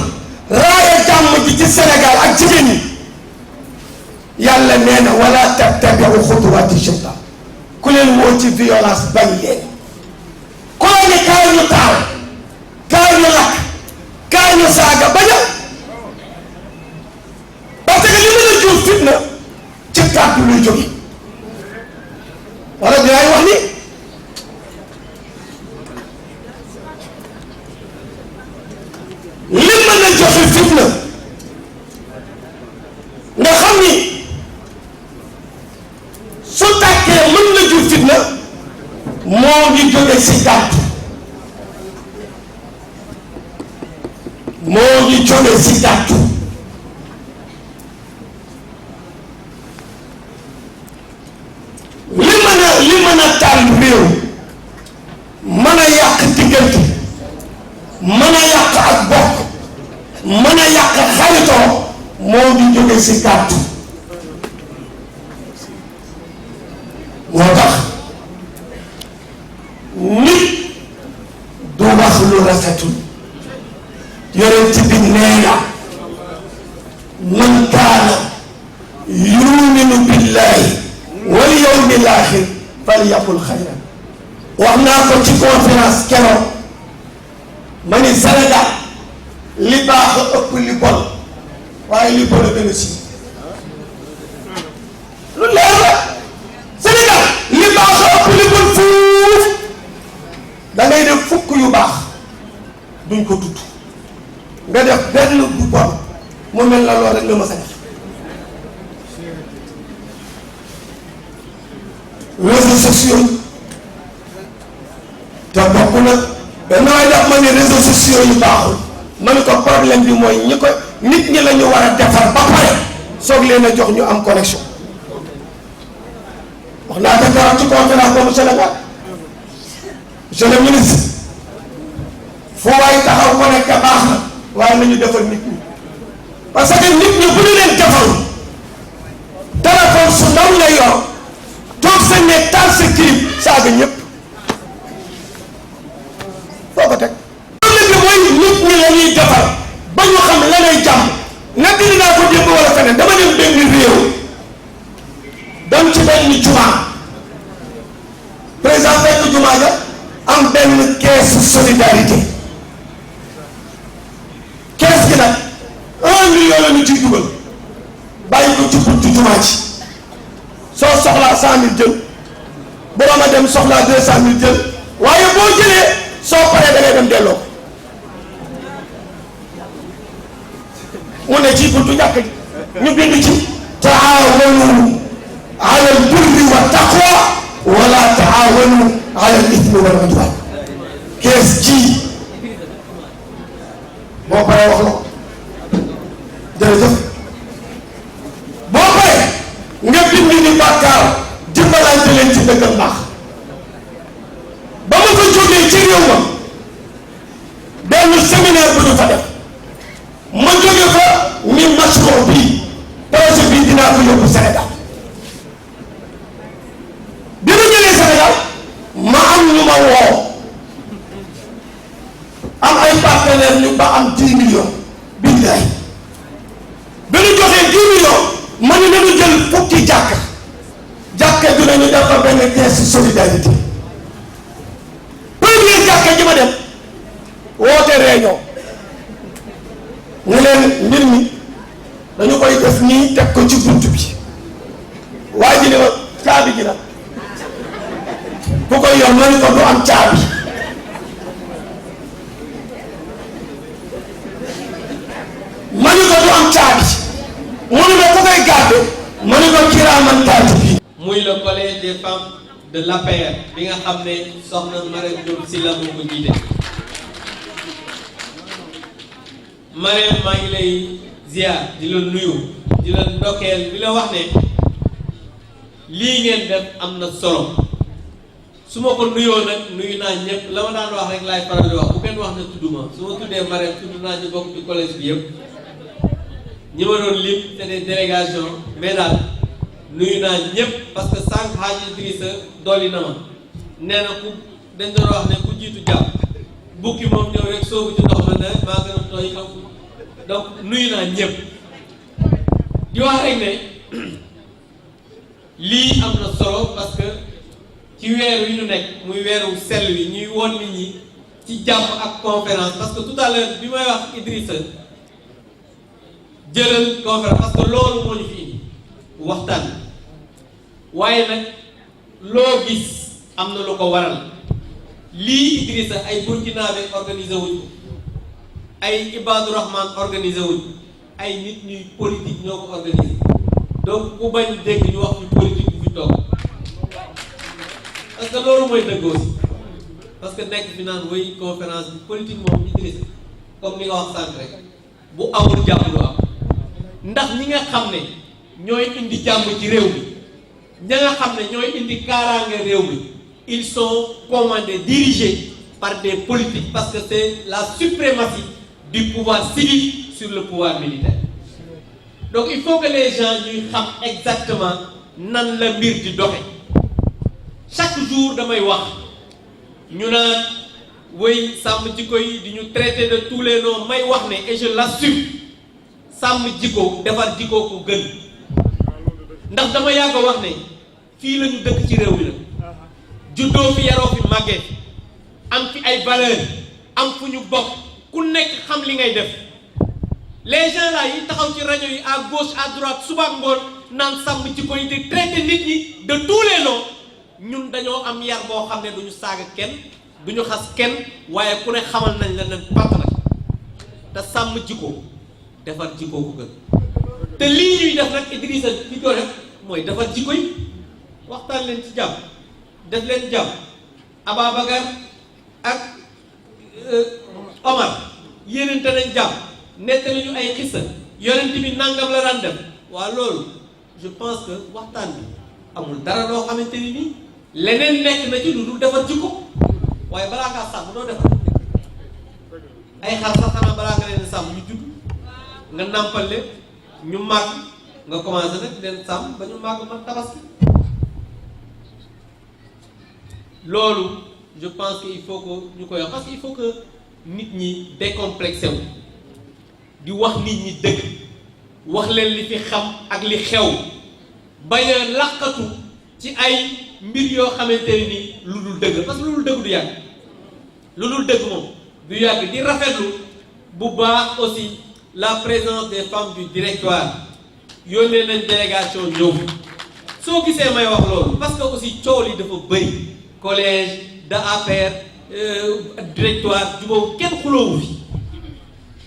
raaya jàmm ji ci Sénégal ak jigéen ñi yàlla nee na wala tattabi'u xutuwaati shaytaan ku leen woo ci violence bañ leen ku la ne kaay ñu taal kaay ñu lakk kaay ñu saaga bañ a parce que li mën a jur fitna ci kàddu luy jóge wala dinaay wax ni li mën a joxe fitna nga xam ni su tàkkee mën na jur fitna moo ngi jóge si kàddu moo ngi jóge si kàddu li mën a taal réew mën a yàq diggante mën a yàq ak bokk mën a yàq xaritoo moo ngi jóge si kàddu moo tax nit du wax lu rafetul yonent bi nee na man kaana yuminu billahi wal yawmil axir falyaqul xayran wax naa ko ci conférence keroog ma ni Sénégal li baax a ëpp li bon waaye li bon a gën a si lu leer la Sénégal li baax a ëpp li bon fuuf da ngay def fukk yu baax duñ ko tudd nga def benn bu bon mu mel na loolu rek nga mës a def réseaux sociaux te bokk na benn waay daf ma ne réseaux sociaux yu baaxul ma ne ko problème bi mooy ñi ko nit ñi la ñu war a defar ba pare soog leen a jox ñu am connexion wax naa ko keroog ci conférence boobu Sénégal monsieur le ministre fu waay taxaw ko nekk baax na waaye nañu defar nit ñi parce que nit ñi bu ñu leen defaru téléphone su ndaw la yor toog sa ne taal sa clip saaga ñëpp foo ko teg problème bi mooy nit ñi la ñuy defar ba ñu xam la lay jàmm nag dinaa ko démb wala feneen dama dem benn réew dem ci benn jumaa président fekk jumaa ja am benn caisse solidarité caisse gi nag 1 million la ñu ciy dugal bàyyi ko ci buntu jumaa ci soo soxlaa 100 000 jël borom a dem soxlaa 200 000 jël waaye boo jëlee soo paree da ngay dem delloo mu ne ci buntu jàkk ji ñu bind ci taawanu ala al-birri wa taqwa wala taawanu ala al-ithmi wal udwan kees ji boo paree wax la ko jërëjëf boo paree nga bind ni bàkkaar dimbalante leen ci dëgg mbaax ba ma fa jógee ci réew ma benn séminaire bu ñu fa def ma jóge fa ni mashruur bii projet bii dinaa ko yóbbu Sénégal bi ma jëlee Sénégal ma am ñu ma woo am ay partenaires ñu ba am 10 millions billaay bi ñu joxee 10 millions ma ne nañu jël fukki jàkka dinañu defar benn caisse solidarité première jàkka ji ma dem woote réunion ñu leen mbir mi def nii teg ko ci bunt bi waa ji ne ma caabi ji nag ku koy yor ma ni ko du am caabi ma ni ko du am caabi mu ni ma ku koy gàddu ma ni ko kiraaman kaatibiin. muy le collège des femmes de l'APR bi nga xam ne soxna Marème Diop Sylla moo ko jiite. Marème maa ngi lay ziar di la nuyu di la ndokkeel bi la wax ne lii ngeen def am na solo su ma ko nuyoo nag nuyu naa ñëpp la ma daan wax rek laay faral di wax bu kenn wax ne tudduma su ma tuddee Marème tudd naa ñu bokk ci collège bi yëpp ñi ma doon lim c'est des délégations mais daal nuyu naa ñëpp parce que sànq Hadji Idrissa dolli na ma nee na ku dañ doon wax ne ku jiitu jàpp bukki moom ñëw rek soobu ci ndox ma ne maa gën a tooy donc nuyu naa ñëpp di wax rek ne lii am na solo parce que ci weer wi ñu nekk muy weeru sell wi ñuy woon nit ñi ci jàmm ak conférence parce que tout à l'heure bi may wax Idrissa jëlal conférence parce que loolu moo ñu fi indi waxtaan waaye nag loo gis am na lu ko waral lii Idrissa ay burkinabé organisé wuñ ay Ibadu Rahman organisé wuñ ay nit ñuy politique ñoo ko organisé donc ku bañ dégg ñu wax ñu politique bu fi toog parce que loolu mooy dëgg aussi parce que nekk fi naan way conférence bi politique moom Idrissa comme ni nga wax sànq rek bu amul jàmm du am ndax ñi nga xam ne ñooy indi jàmm ci réew mi ña nga xam ne ñooy indi kaaraange réew mi ils sont commandés dirigés par des politiques parce que c'est la suprématie du pouvoir civil sur le pouvoir militaire donc il faut que les gens ñuy xam exactement nan la mbir di doxe chaque jour damay wax ñu naan way sàmm jikko yi di ñu traiter de tous les noms may wax ne et je l'assume sàmm jikko defar jikko ko gën ndax dama yàgg a wax ne fii la ñu dëkk ci réew mi la juddoo fi yaroo fi màggee am fi ay valeur am fu ñu bokk ku nekk xam li ngay def les gens là yi taxaw ci rajo yi à gauche à droite suba ak ngoon naan sàmm jikko yi di traiter nit ñi de tous les noms ñun dañoo am yar boo xam ne duñu saaga kenn duñu xas kenn waaye ku ne xamal nañ la ne pàtt nag te sàmm jikko defar jikko ko gën te lii ñuy def nag Idrissa li ko def mooy defar jikko yi waxtaan leen ci jàmm def leen jàmm Ababacar ak Omar yéenante nañ jàmm nettali ñu ay xissa yonent bi nangam la daan def waa loolu je pense que waxtaan bi amul dara loo xamante ni nii leneen nekk na ci lu dul defar jikko waaye balaa ngaa sàmm doo defar ay xar sax xanaa balaa nga leen sàmm ñu judd nga nàmpal leen ñu màgg nga commencé nag leen sàmm ba ñu màgg ma tabaski loolu je pense que il faut que ñu koy wax parce que il faut que nit ñi décomplexé wu di wax nit ñi dëgg wax leen li fi xam ak li xew bañ a làqatu ci ay mbir yoo xamante ne ni lu dul dëgg parce que lu dul dëgg du yàgg lu dul dëgg moom du yàgg di rafetlu bu baax aussi la présence des femmes du directoire yónnee nañ délégation ñëw soo gisee may wax loolu parce que aussi coow li dafa bëri collège de APR directoire jubóobu kenn xuloowu fi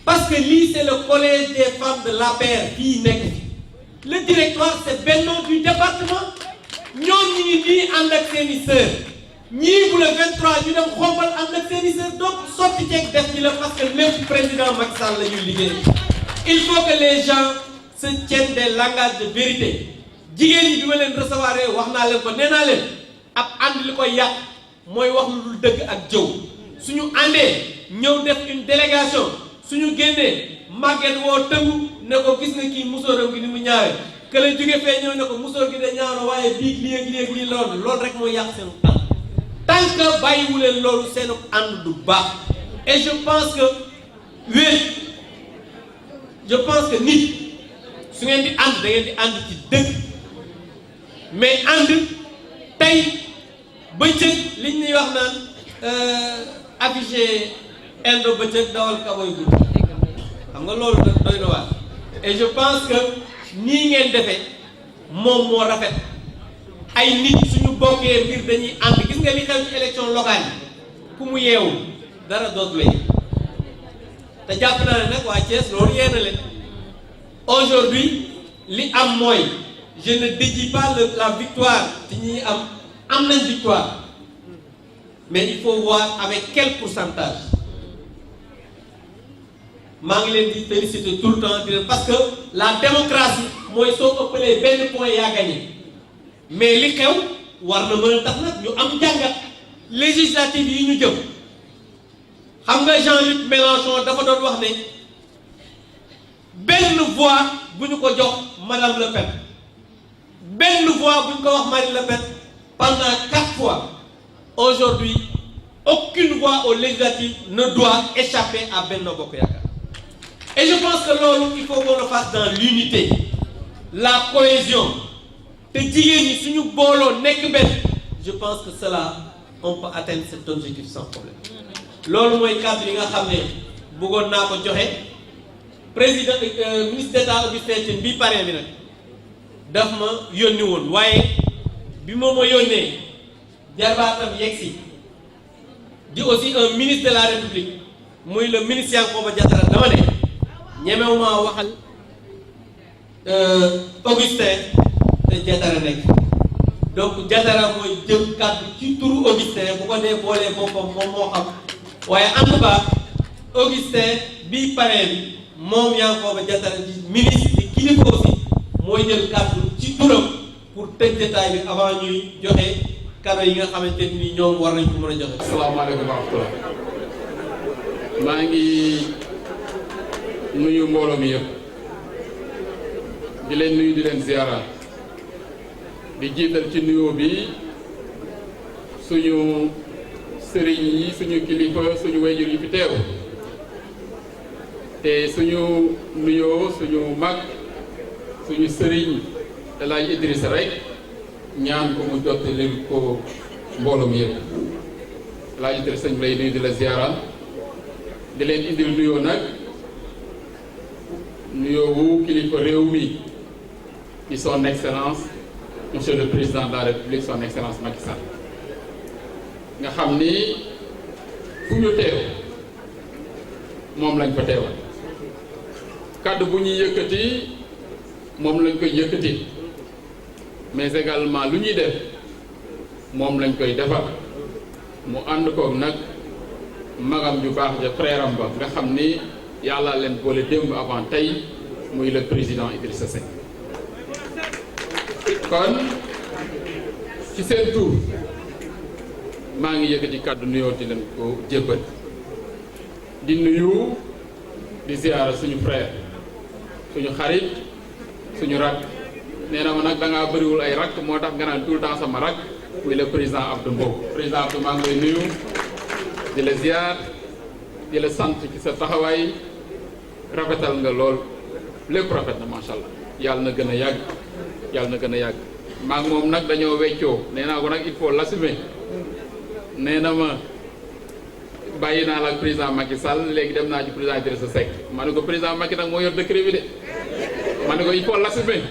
parce que lii c'est le collège des femmes de l'APR fii nekk fi le directoire c'est Benno du département ñoom ñi ngi nii ànd ak seeni sœur ñii bu le 23 ñu dem xombal ànd ak seeni sœur donc sotti ceeg def ñi la parce que lépp président Macky Sall la ñuy liggéey il faut que les gens se tiennent des langages de vérité jigéen ñi bi ma leen recevoir wax naa leen ko nee naa leen ab ànd li koy yàq mooy wax lu dul dëgg ak jëw suñu àndee ñëw def une délégation suñu génnee màgget woo tëngu ne ko gis nga kii musóoram gi ni mu ñaawee que la jóge fee ñëw ne ko musóor gi de ñaaw na waaye biig lii ak lii ak lii loolu rek mooy yàq seenu ànd tant que bàyyiwu leen loolu seenu ànd du baax et je pense que nit su ngeen di ànd da ngeen di ànd ci dëgg mais ànd tey bëccëg liñ ñuy wax naan affiché indo bëccëg dawal kaboy guddi xam nga loolu doy na waar et je pense que nii ngeen defee moom moo rafet ay nit suñu bokkee mbir dañuy ànd gis nga li xew ci élection locale yi ku mu yeewu dara dootu lay te jàpp naa ne nag waa Thiès loolu yee na leen aujourd'hui li am mooy je ne dédie pas la victoire ci ñi am nañ victoire mais il faut voir avec quel pourcentage maa ngi leen di féliciter tout le temps di leen parce que la démocratie mooy soo ëppalee benn point yaa gagné mais li xew war na mën a tax nag ñu am jàngat législative yi ñu jëm xam nga Jean-Luc Mélenchon dafa doon wax ne benn voix bu ñu ko jox Madame Le Pen benn voix bu ñu ko wax Marine Le Pen pendant 4 fois aujourd'hui aucune voix aux législatives ne doit échapper à Benno Bokk Yaakaar et je pense que loolu il faut qu'on le fasse dans l'unité la cohésion te jigéen ñi suñu booloo nekk benn je pense que cela on peut atteindre cet objectif sans problème loolu mooy cadre yi nga xam ne bëggoon naa ko joxe président ministre d'État Augustin Tine bii parrain bi nag daf ma yónni woon waaye bi ma yónnee jarbaatam yegsi di aussi un ministre de la République muy le ministre Yankhoba Diattara dama ne ñemewuma waxal Augustin te Diattara nekk donc Diattara mooy jël kàddu ci turu Augustin bu ko dee boolee boppam moom moo xam waaye en tout cas Augustin bii parrain bi moom Yankhoba Diattara di ministre di kilifa aussi mooy jël kàddu ci turam pour tëj détail bi avant ñuy joxe cadeau yi nga xamante ni ñoom war nañ ko mën a joxe. asalaamaaleykum wa rahmatulah maa ngi nuyu mbooloo mi yëpp di leen nuyu di leen ziara di jiital ci nuyoo bi suñu sëriñ yi suñu kilifa suñu wayjur yi fi teew te suñu nuyoo suñu mag suñu sëriñ El Hadj Idrissa rek ñaan ko mu jottali ko mbooloo mi yëpp El Hadj Idrissa sëñ lay nuyu di la ziara di leen indil nuyoo nag nuyoo wu kilifa réew mi di son excellence monsieur le président de la république son excellence Macky Sall nga xam ni fu ñu teew moom lañ ko teewal kàddu bu ñuy yëkkati moom lañ koy yëkkati mais également lu ñuy def moom lañ koy defar mu ànd koog nag magam ju baax ja frère am ba nga xam ni yàlla leen boole démb avant tey muy le président Idrissa Seck kon ci seen tur maa ngi yëkkati kàddu nuyoo di leen ko jébbal di nuyu di ziara suñu frère suñu xarit suñu rakk nee na ma nag da ngaa bëriwul ay rakk moo tax nga naan tout le temps sama rakk muy le président Abdou Mbow président Abdou maa ngi lay nuyu di la ziar di la sant ci sa taxawaay rafetal nga lool lépp rafet na macha allah yàlla na gën a yàgg yàlla na gën a yàgg maa ngi moom nag dañoo weccoo nee naa ko nag il faut l'assumer nee na ma bàyyi naa la ak président Macky Sall léegi dem naa ci président Idrissa Seck ma ne ko président Macky nag moo yor décret bi de ma ne ko il faut l'assumer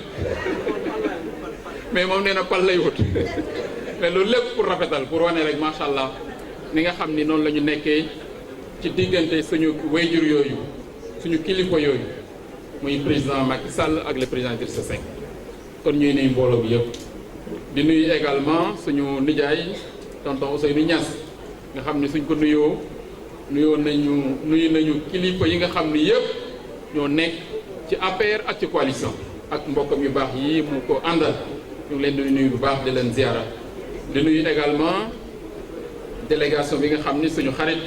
mais moom nee na pal lay wut mais loolu lépp pour rafetal pour wane rek macha allah ni nga xam ni noonu la ñu nekkee ci diggante suñu wayjur yooyu suñu kilifa yooyu muy président Macky Sall ak le président Idrissa Seck kon ñuy nuyu mbooloo bi yëpp di nuyu également suñu nijaay tonton Ousseynou Niass nga xam ne suñ ko nuyu nañu kilifa yi nga xam ni yëpp ñoo nekk ci APR ak ci coalition ak mbokkam yu baax yi mu ko àndal ñu ngi leen di nuyu bu baax di leen ziara di nuyu également délégation bi nga xam ni suñu xarit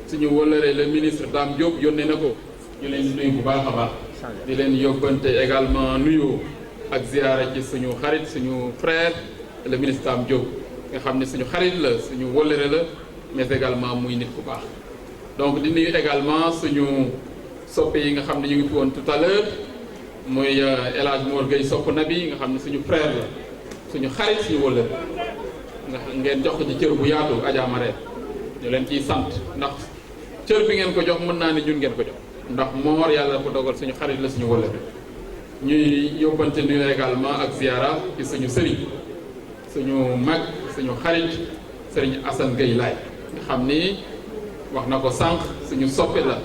suñu wëllëre le ministre Dame Diop yónnee na ko ñu leen di nuyu bu baax a baax di leen yóbbante également nuyu ak ziara ci suñu xarit suñu frère le ministre Dame Diop nga xam ne suñu xarit la suñu wëllëre la mais également muy nit ku baax donc di nuyu également suñu soppe yi nga xam ne ñu ngi fi woon tout à l'heure muy El Hadj Mor Gueye sopp Nabi nga xam ne suñu frère la suñu xarit suñu wëllëre nga ngeen jox ko ci cër bu yaatu Adja Marème ñu leen ciy sant ndax cër bi ngeen ko jox mën naa ne ñun ngeen ko jox ndax Mor yàlla dafa dogal suñu xarit la suñu wëllëre ñuy yóbbante nuyu également ak ziara ci suñu sëriñ suñu mag suñu xarit sëriñ Assane Gueye Laye nga xam ni wax na ko sànq suñu soppe la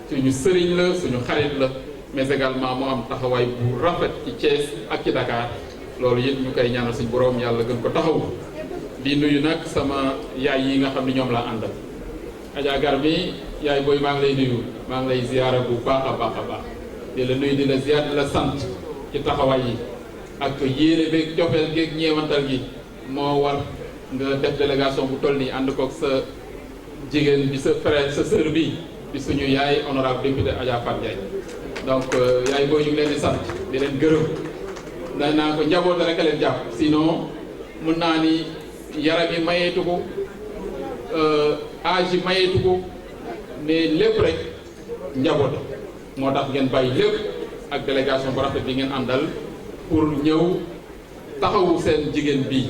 suñu sëriñ la suñu xarit la mais également mu am taxawaay bu rafet ci Thiès ak ci Dakar loolu it ñu koy ñaanal suñu borom yàlla gën ko taxaw di nuyu nag sama yaay yi nga xam ne ñoom laa àndal Adja Garmi yaay booy maa ngi lay nuyu maa ngi lay ziara bu baax a baax a baax di la nuyu di la ziar di la sant ci taxawaay yi ak yéene beeg cofeel geeg ñeewantal gi moo war nga def délégation bu toll nii ànd koog sa jigéen bi sa frère sa sœur bi di suñu yaay honorable député Adja Fatou Ndiaye donc yaay booy ñu ngi leen di sant di leen gërëm nee naa ko njaboot rek a leen jàpp sinon mun naa ni yaram yi mayeetu ko âge yi mayeetu ko mais lépp rek njaboot moo tax ngeen bàyyi lépp ak délégation bu rafet bi ngeen àndal pour ñëw taxawu seen jigéen bi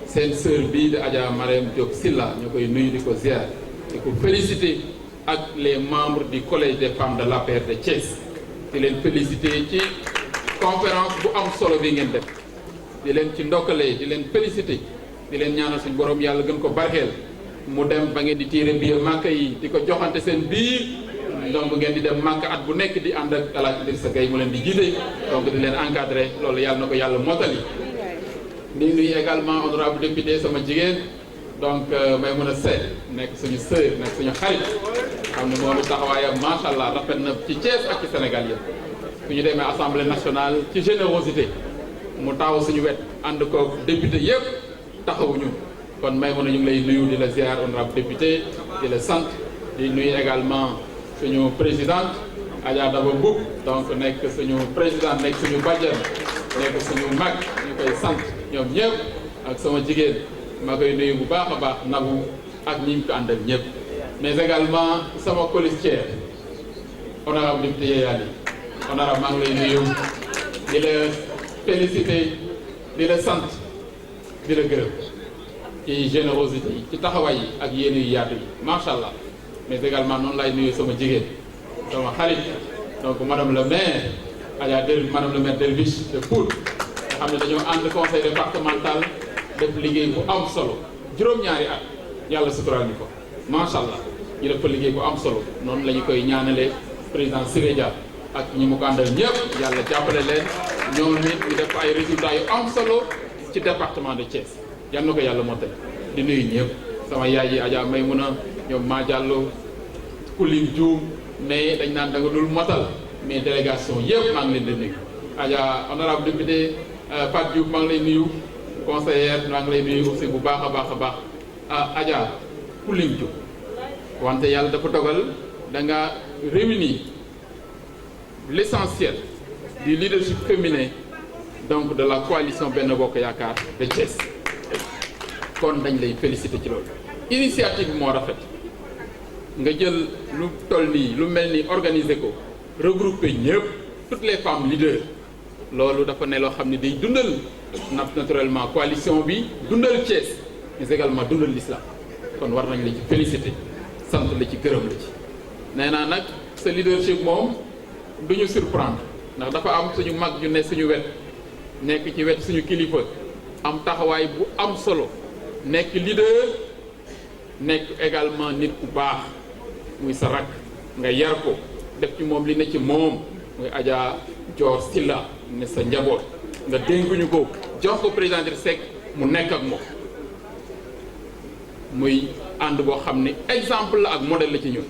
seen sœur bii di Adja Marème Diop Sylla ñu koy nuyu di ko ziar di ko féliciter ak les membres du collège des femmes de l'APR de Thiès di leen féliciter ci conférence bu am solo bi ngeen def di leen ci ndokkalee di leen féliciter di leen ñaanal suñu borom yàlla gën ko barkeel mu dem ba ngeen di tiire biir màkk yi di ko joxante seen biir donc ngeen di dem màkk at bu nekk di ànd ak El Hadj Idrissa Gueye mu leen di jiite donc di leen encadrer loolu yàlla na ko yàlla mottali. di nuyu également honorable député sama jigéen donc may mën a seet nekk suñu sœur nekk suñu xarit xam ne moom taxawaayam macha allah rafet na ci Thiès ak ci Sénégal yëpp su ñu demee assemblée nationale ci générosité mu taxaw suñu wet ànd ko député yëpp taxawuñu kon may mën a ñu ngi lay nuyu di la ziar honorable député di la sant di nuyu également suñu présidente Adja Daba Mboup donc nekk suñu présidente nekk suñu bàjjen nekk suñu mag ñu koy sant ñoom ñëpp ak sama jigéen ma koy nuyu bu baax a baax Nabou ak ñi ñu ko àndal ñëpp mais également sama colistière honorable député Yeyali honorable maa ngi lay nuyu di la féliciter di la sant di la gërëm ci générosité yi ci taxawaay yi ak yéen yu yaatu yi macha allah mais également noonu lay nuyu sama jigéen sama xarit donc madame le maire Adja madame le maire Derviche de Poul nga xam ne dañoo ànd conseil départemental def liggéey bu am solo juróom-ñaari at yàlla suturaal ñu ko macha allah ñu def fa liggéey bu am solo noonu la ñu koy ñaanalee président Siré Dia ak ñi mu ko àndal ñëpp yàlla jàppale leen ñoom nit ñu def ay résultats yu am solo ci département de Thiès yal na ko yàlla mottali di nuyu ñëpp sama yaay yi Adja Maymuna ñoom maa Diallo Koulim Dioum mais dañ naan da nga dul motal mais délégation yëpp maa ngi leen di nuyu Adja honorable député Fatou Diouf maa ngi lay nuyu conseillère maa ngi lay nuyu aussi bu baax a baax a baax Adja Koulim Dioum wante yàlla dafa dogal da nga réunir l'essentiel du leadership féminin donc de la coalition Benno Bokk Yaakaar de Thiès kon dañ lay féliciter ci loolu initiative bi moo rafet nga jël lu toll nii lu mel ni organiser ko regrouper ñëpp toutes les femmes leaders loolu dafa ne loo xam ne day dundal naturellement coalition bi dundal Thiès mais également dundal l'islam kon war nañ la ci féliciter sant la ci gërëm la ci nee naa nag sa leadership moom du ñu surprendre ndax dafa am suñu mag ñu ne suñu wet nekk ci wet suñu kilifa am taxawaay bu am solo nekk leader nekk également nit ku baax muy sa rakk nga yar ko def ci moom li ne ci moom muy Adja Dior Sylla ne sa njaboot nga dénkuñu ko jox ko président Idrissa Seck mu nekk ak moom muy ànd boo xam ne exemple la ak modèle la ci ñun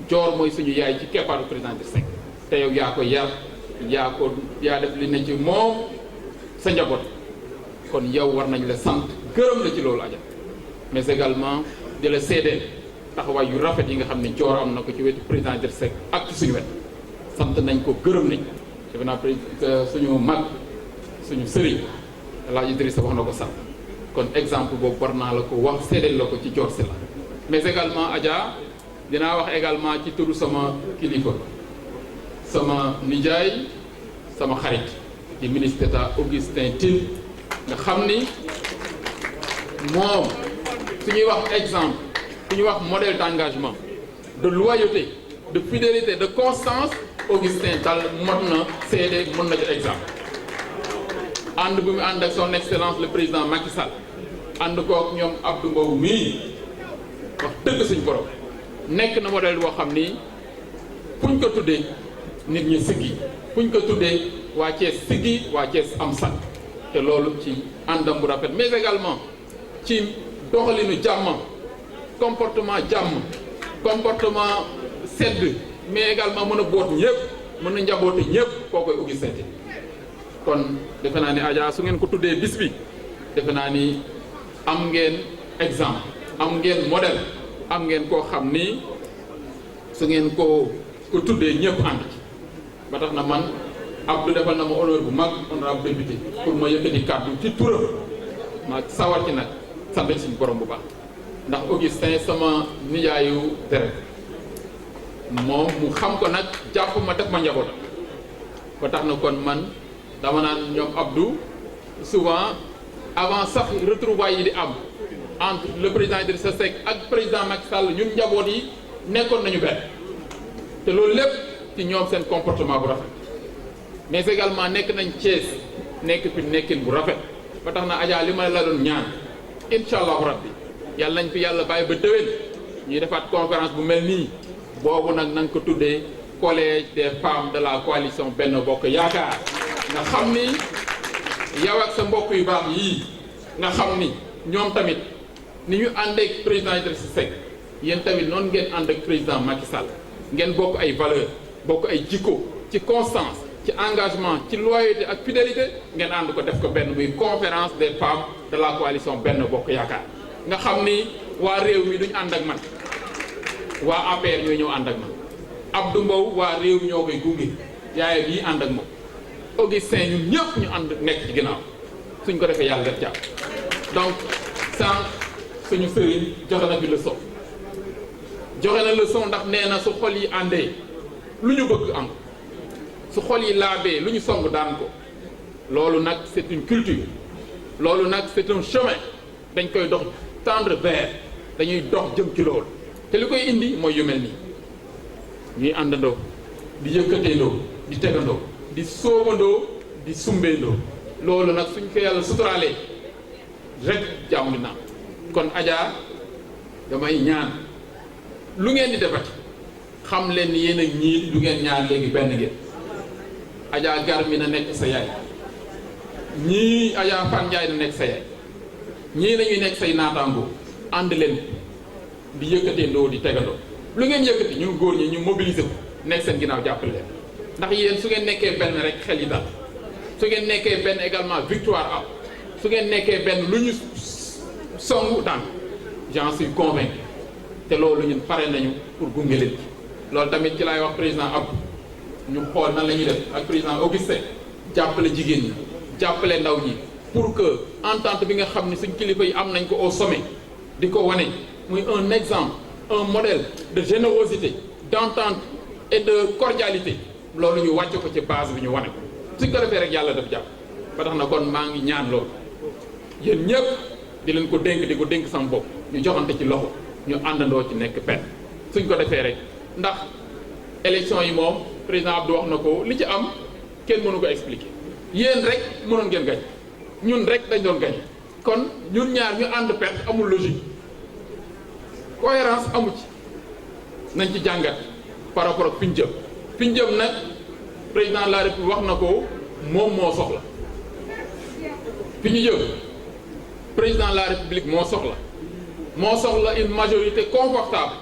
Dior mooy suñu yaay ci keppaaru président Idrissa Seck te yow yaa ko yar yaa def li ne ci moom sa njaboot kon yow war nañ la sant gërëm la ci loolu Adja mais également di la seedeel taxawaay yu rafet yi nga xam ne Dior am na ko ci wetu président Idrissa Seck ak ci suñu wet sant nañ ko gërëm nañ defe naa suñu mag suñu sëriñ El Hadj Idrissa wax na ko sant kon exemple boobu war naa la ko wax seedeel la ko ci Dior Sylla mais également Adja dinaa wax également ci turu sama kilifa sama nijaay sama xarit di ministre d'État Augustin Tine nga xam ni moom su ñuy wax exemple su ñuy wax modèle d'engagement de loyauté de fidélité de constance Augustin Tall mot na seede mën na jot exemple ànd bu mu ànd ak son excellence le président Macky Sall ànd kook ñoom Abdou Mbow mii wax dëgg suñ borom nekk na modèle boo xam ni fuñ ko tuddee nit ñi siggi fuñ ko tuddee waa Thiès siggi waa Thiès am sax te loolu ci àndam bu rafet mais également ci doxalinu jàmm comportement jàmm comportement sedd mais également mën a boot ñëpp mën a njaboote ñëpp koo koy Augustin Tine kon defe naa ni Adja su ngeen ko tuddee bis bi defe naa ni am ngeen exemple am ngeen modèle am ngeen koo xam ni su ngeen ko tuddee ñëpp ànd ci ba tax na man Abdou defal na ma honneur bu mag honorable député pour ma yëkkati kàddu ci turam ma sawar ci nag sant suñu borom bu baax ndax Augustin sama nijaayu deret moom mu xam ko nag jàpp ma def ma njaboot ba tax na kon man dama naan ñoom Abdou souvent avant sax retrouvailles yi di am entre le président Idrissa Seck ak président Macky Sall ñun njaboot yi nekkoon nañu benn te loolu lépp ci ñoom seen comportement bu rafet mais également nekk nañ Thiès nekk fi nekkin bu rafet ba tax na Adja li ma la doon ñaan incha allahu rabbi yàlla nañ fi yàlla bàyyi ba déwén ñuy defaat conférence bu mel nii boobu nag nañ ko tuddee collège des femmes de la coalition Benno Bokk Yaakaar nga xam ni yow ak sa mbokk yu baax yii nga xam ni ñoom tamit ni ñu ànd ak président Idrissa Seck yéen tamit noonu ngeen ànd ak président Macky Sall ngeen bokk ay valeur bokk ay jikko ci constance ci engagement ci loyauté ak fidélité ngeen ànd ko def ko benn muy conférence des femmes de la coalition Benno Bokk Yaakaar nga xam ni waa réew mi duñ ànd ak man waa APR ñooy ñëw ànd ak man Abdou Mbow waa réew mi ñoo koy gunge yaay bii ànd ak moom Augustin ñun ñëpp ñu ànd nekk ci ginnaaw suñ ko defee yàlla def jàpp donc sànq suñu sëriñ joxe na fi leçon joxe na leçon ndax nee na su xol yi àndee lu ñu bëgg am su xol yi laabee lu ñu song daan ko loolu nag c'est une culture loolu nag c'est un chemin dañ koy dox tendre vers dañuy dox jëm ci loolu te li koy indi mooy yu mel nii ñuy àndandoo di yëkkateendoo di tegandoo di soobandoo di sumbeendoo loolu nag suñ ko yàlla suturaalee rek jàmm di naam kon Adja damay ñaan lu ngeen di defati xam leen ni yéen ak ñii lu ngeen ñaan léegi benn ngeen Adja gar mi na nekk sa yaay ñii Adja Fan Njaay na nekk sa yaay ñii nañuy nekk say naataangoo ànd leen di yëkkateendoo di tegandoo lu ngeen yëkkati ñun góor ñi ñu mobiliser ko nekk seen ginnaaw jàppale leen ndax yéen su ngeen nekkee benn rek xel yi dal su ngeen nekkee benn également victoire am su ngeen nekkee benn lu ñu songu daan j'en suis convaincu te loolu ñun pare nañu pour gunge leen ci loolu tamit ci laay wax président Abdou ñu xool nan la ñuy def ak président Augustin jàppale jigéen ñi jàppale ndaw ñi pour que entente bi nga xam ne suñ kilifa yi am nañ ko au sommet di ko wane muy un exemple un modèle de générosité d'entente et de cordialité loolu ñu wàcc ko ci base bi ñu wane ko suñ ko defee rek yàlla daf jàpp ba tax na kon maa ngi ñaan loolu yéen ñëpp di leen ko dénk di ko dénk sama bopp ñu joxante ci loxo ñu àndandoo ci nekk benn suñ ko defee rek ndax élection yi moom président Abdou wax na ko li ci am kenn mënu ko expliquer yéen rek mënoon ngeen gañ ñun rek dañ doon gañ kon ñun ñaar ñu ànd perte amul logique cohérence amu ci nañ ci jàngat par rapport ak fi ñu jëm nag président de la République wax na ko moom moo soxla fi ñu jëm président de la République moo soxla une majorité confortable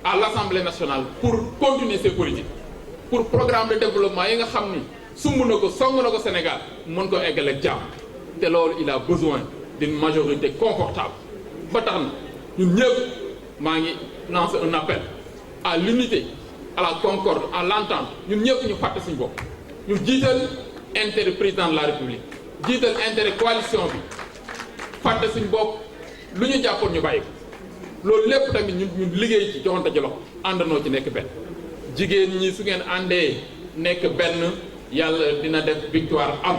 à l'Assemblée nationale pour continuer ses politiques pour programme de développement yi nga xam ni sumb na ko song na ko Sénégal mën ko eggale ak jàmm te loolu il a besoin d'une majorité confortable ba tax na ñun ñëpp maa ngi lancer un appel à l'unité à la concorde à l'entente ñun ñëpp ñu fàtte suñu bopp ñu jiital intérêt président de la République jiital intérêt coalition bi fàtte suñu bopp lu ñu jàppoon ñu bàyyi ko loolu lépp tamit ñun liggéey ci joxante ci loxo àndandoo ci nekk benn jigéen ñi su ngeen àndee nekk benn yàlla dina def victoire am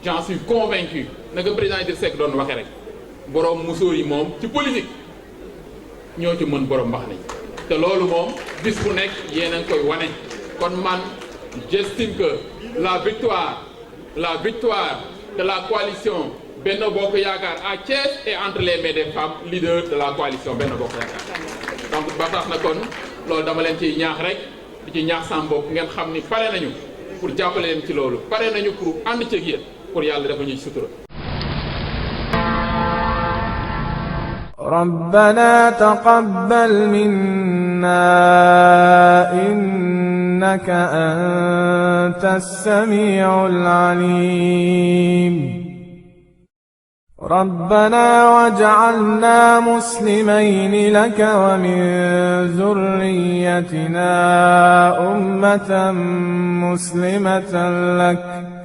j'en suis convaincu naka président Idrissa Seck doon waxee rek borom musóor yi moom ci politique ñoo ci mën borom mbax nañ te loolu moom bis bu nekk yéen a ngi koy wane kon man j'estime que la victoire de la coalition Benno Bokk Yaakaar à Thiès est entre les mains des femmes leaders de la coalition Benno Bokk Yaakaar. Donc ba tax na kon loolu dama leen ciy ñaax rek di ci ñaax sama bopp ngeen xam ni pare nañu pour jàppale leen ci loolu pare nañu pour ànd ci yéen pour yàlla dafa ñuy sutura. ربنا تقبل منا إنك أنت السميع العليم ربنا واجعلنا مسلمين لك ومن ذريتنا أمة مسلمة لك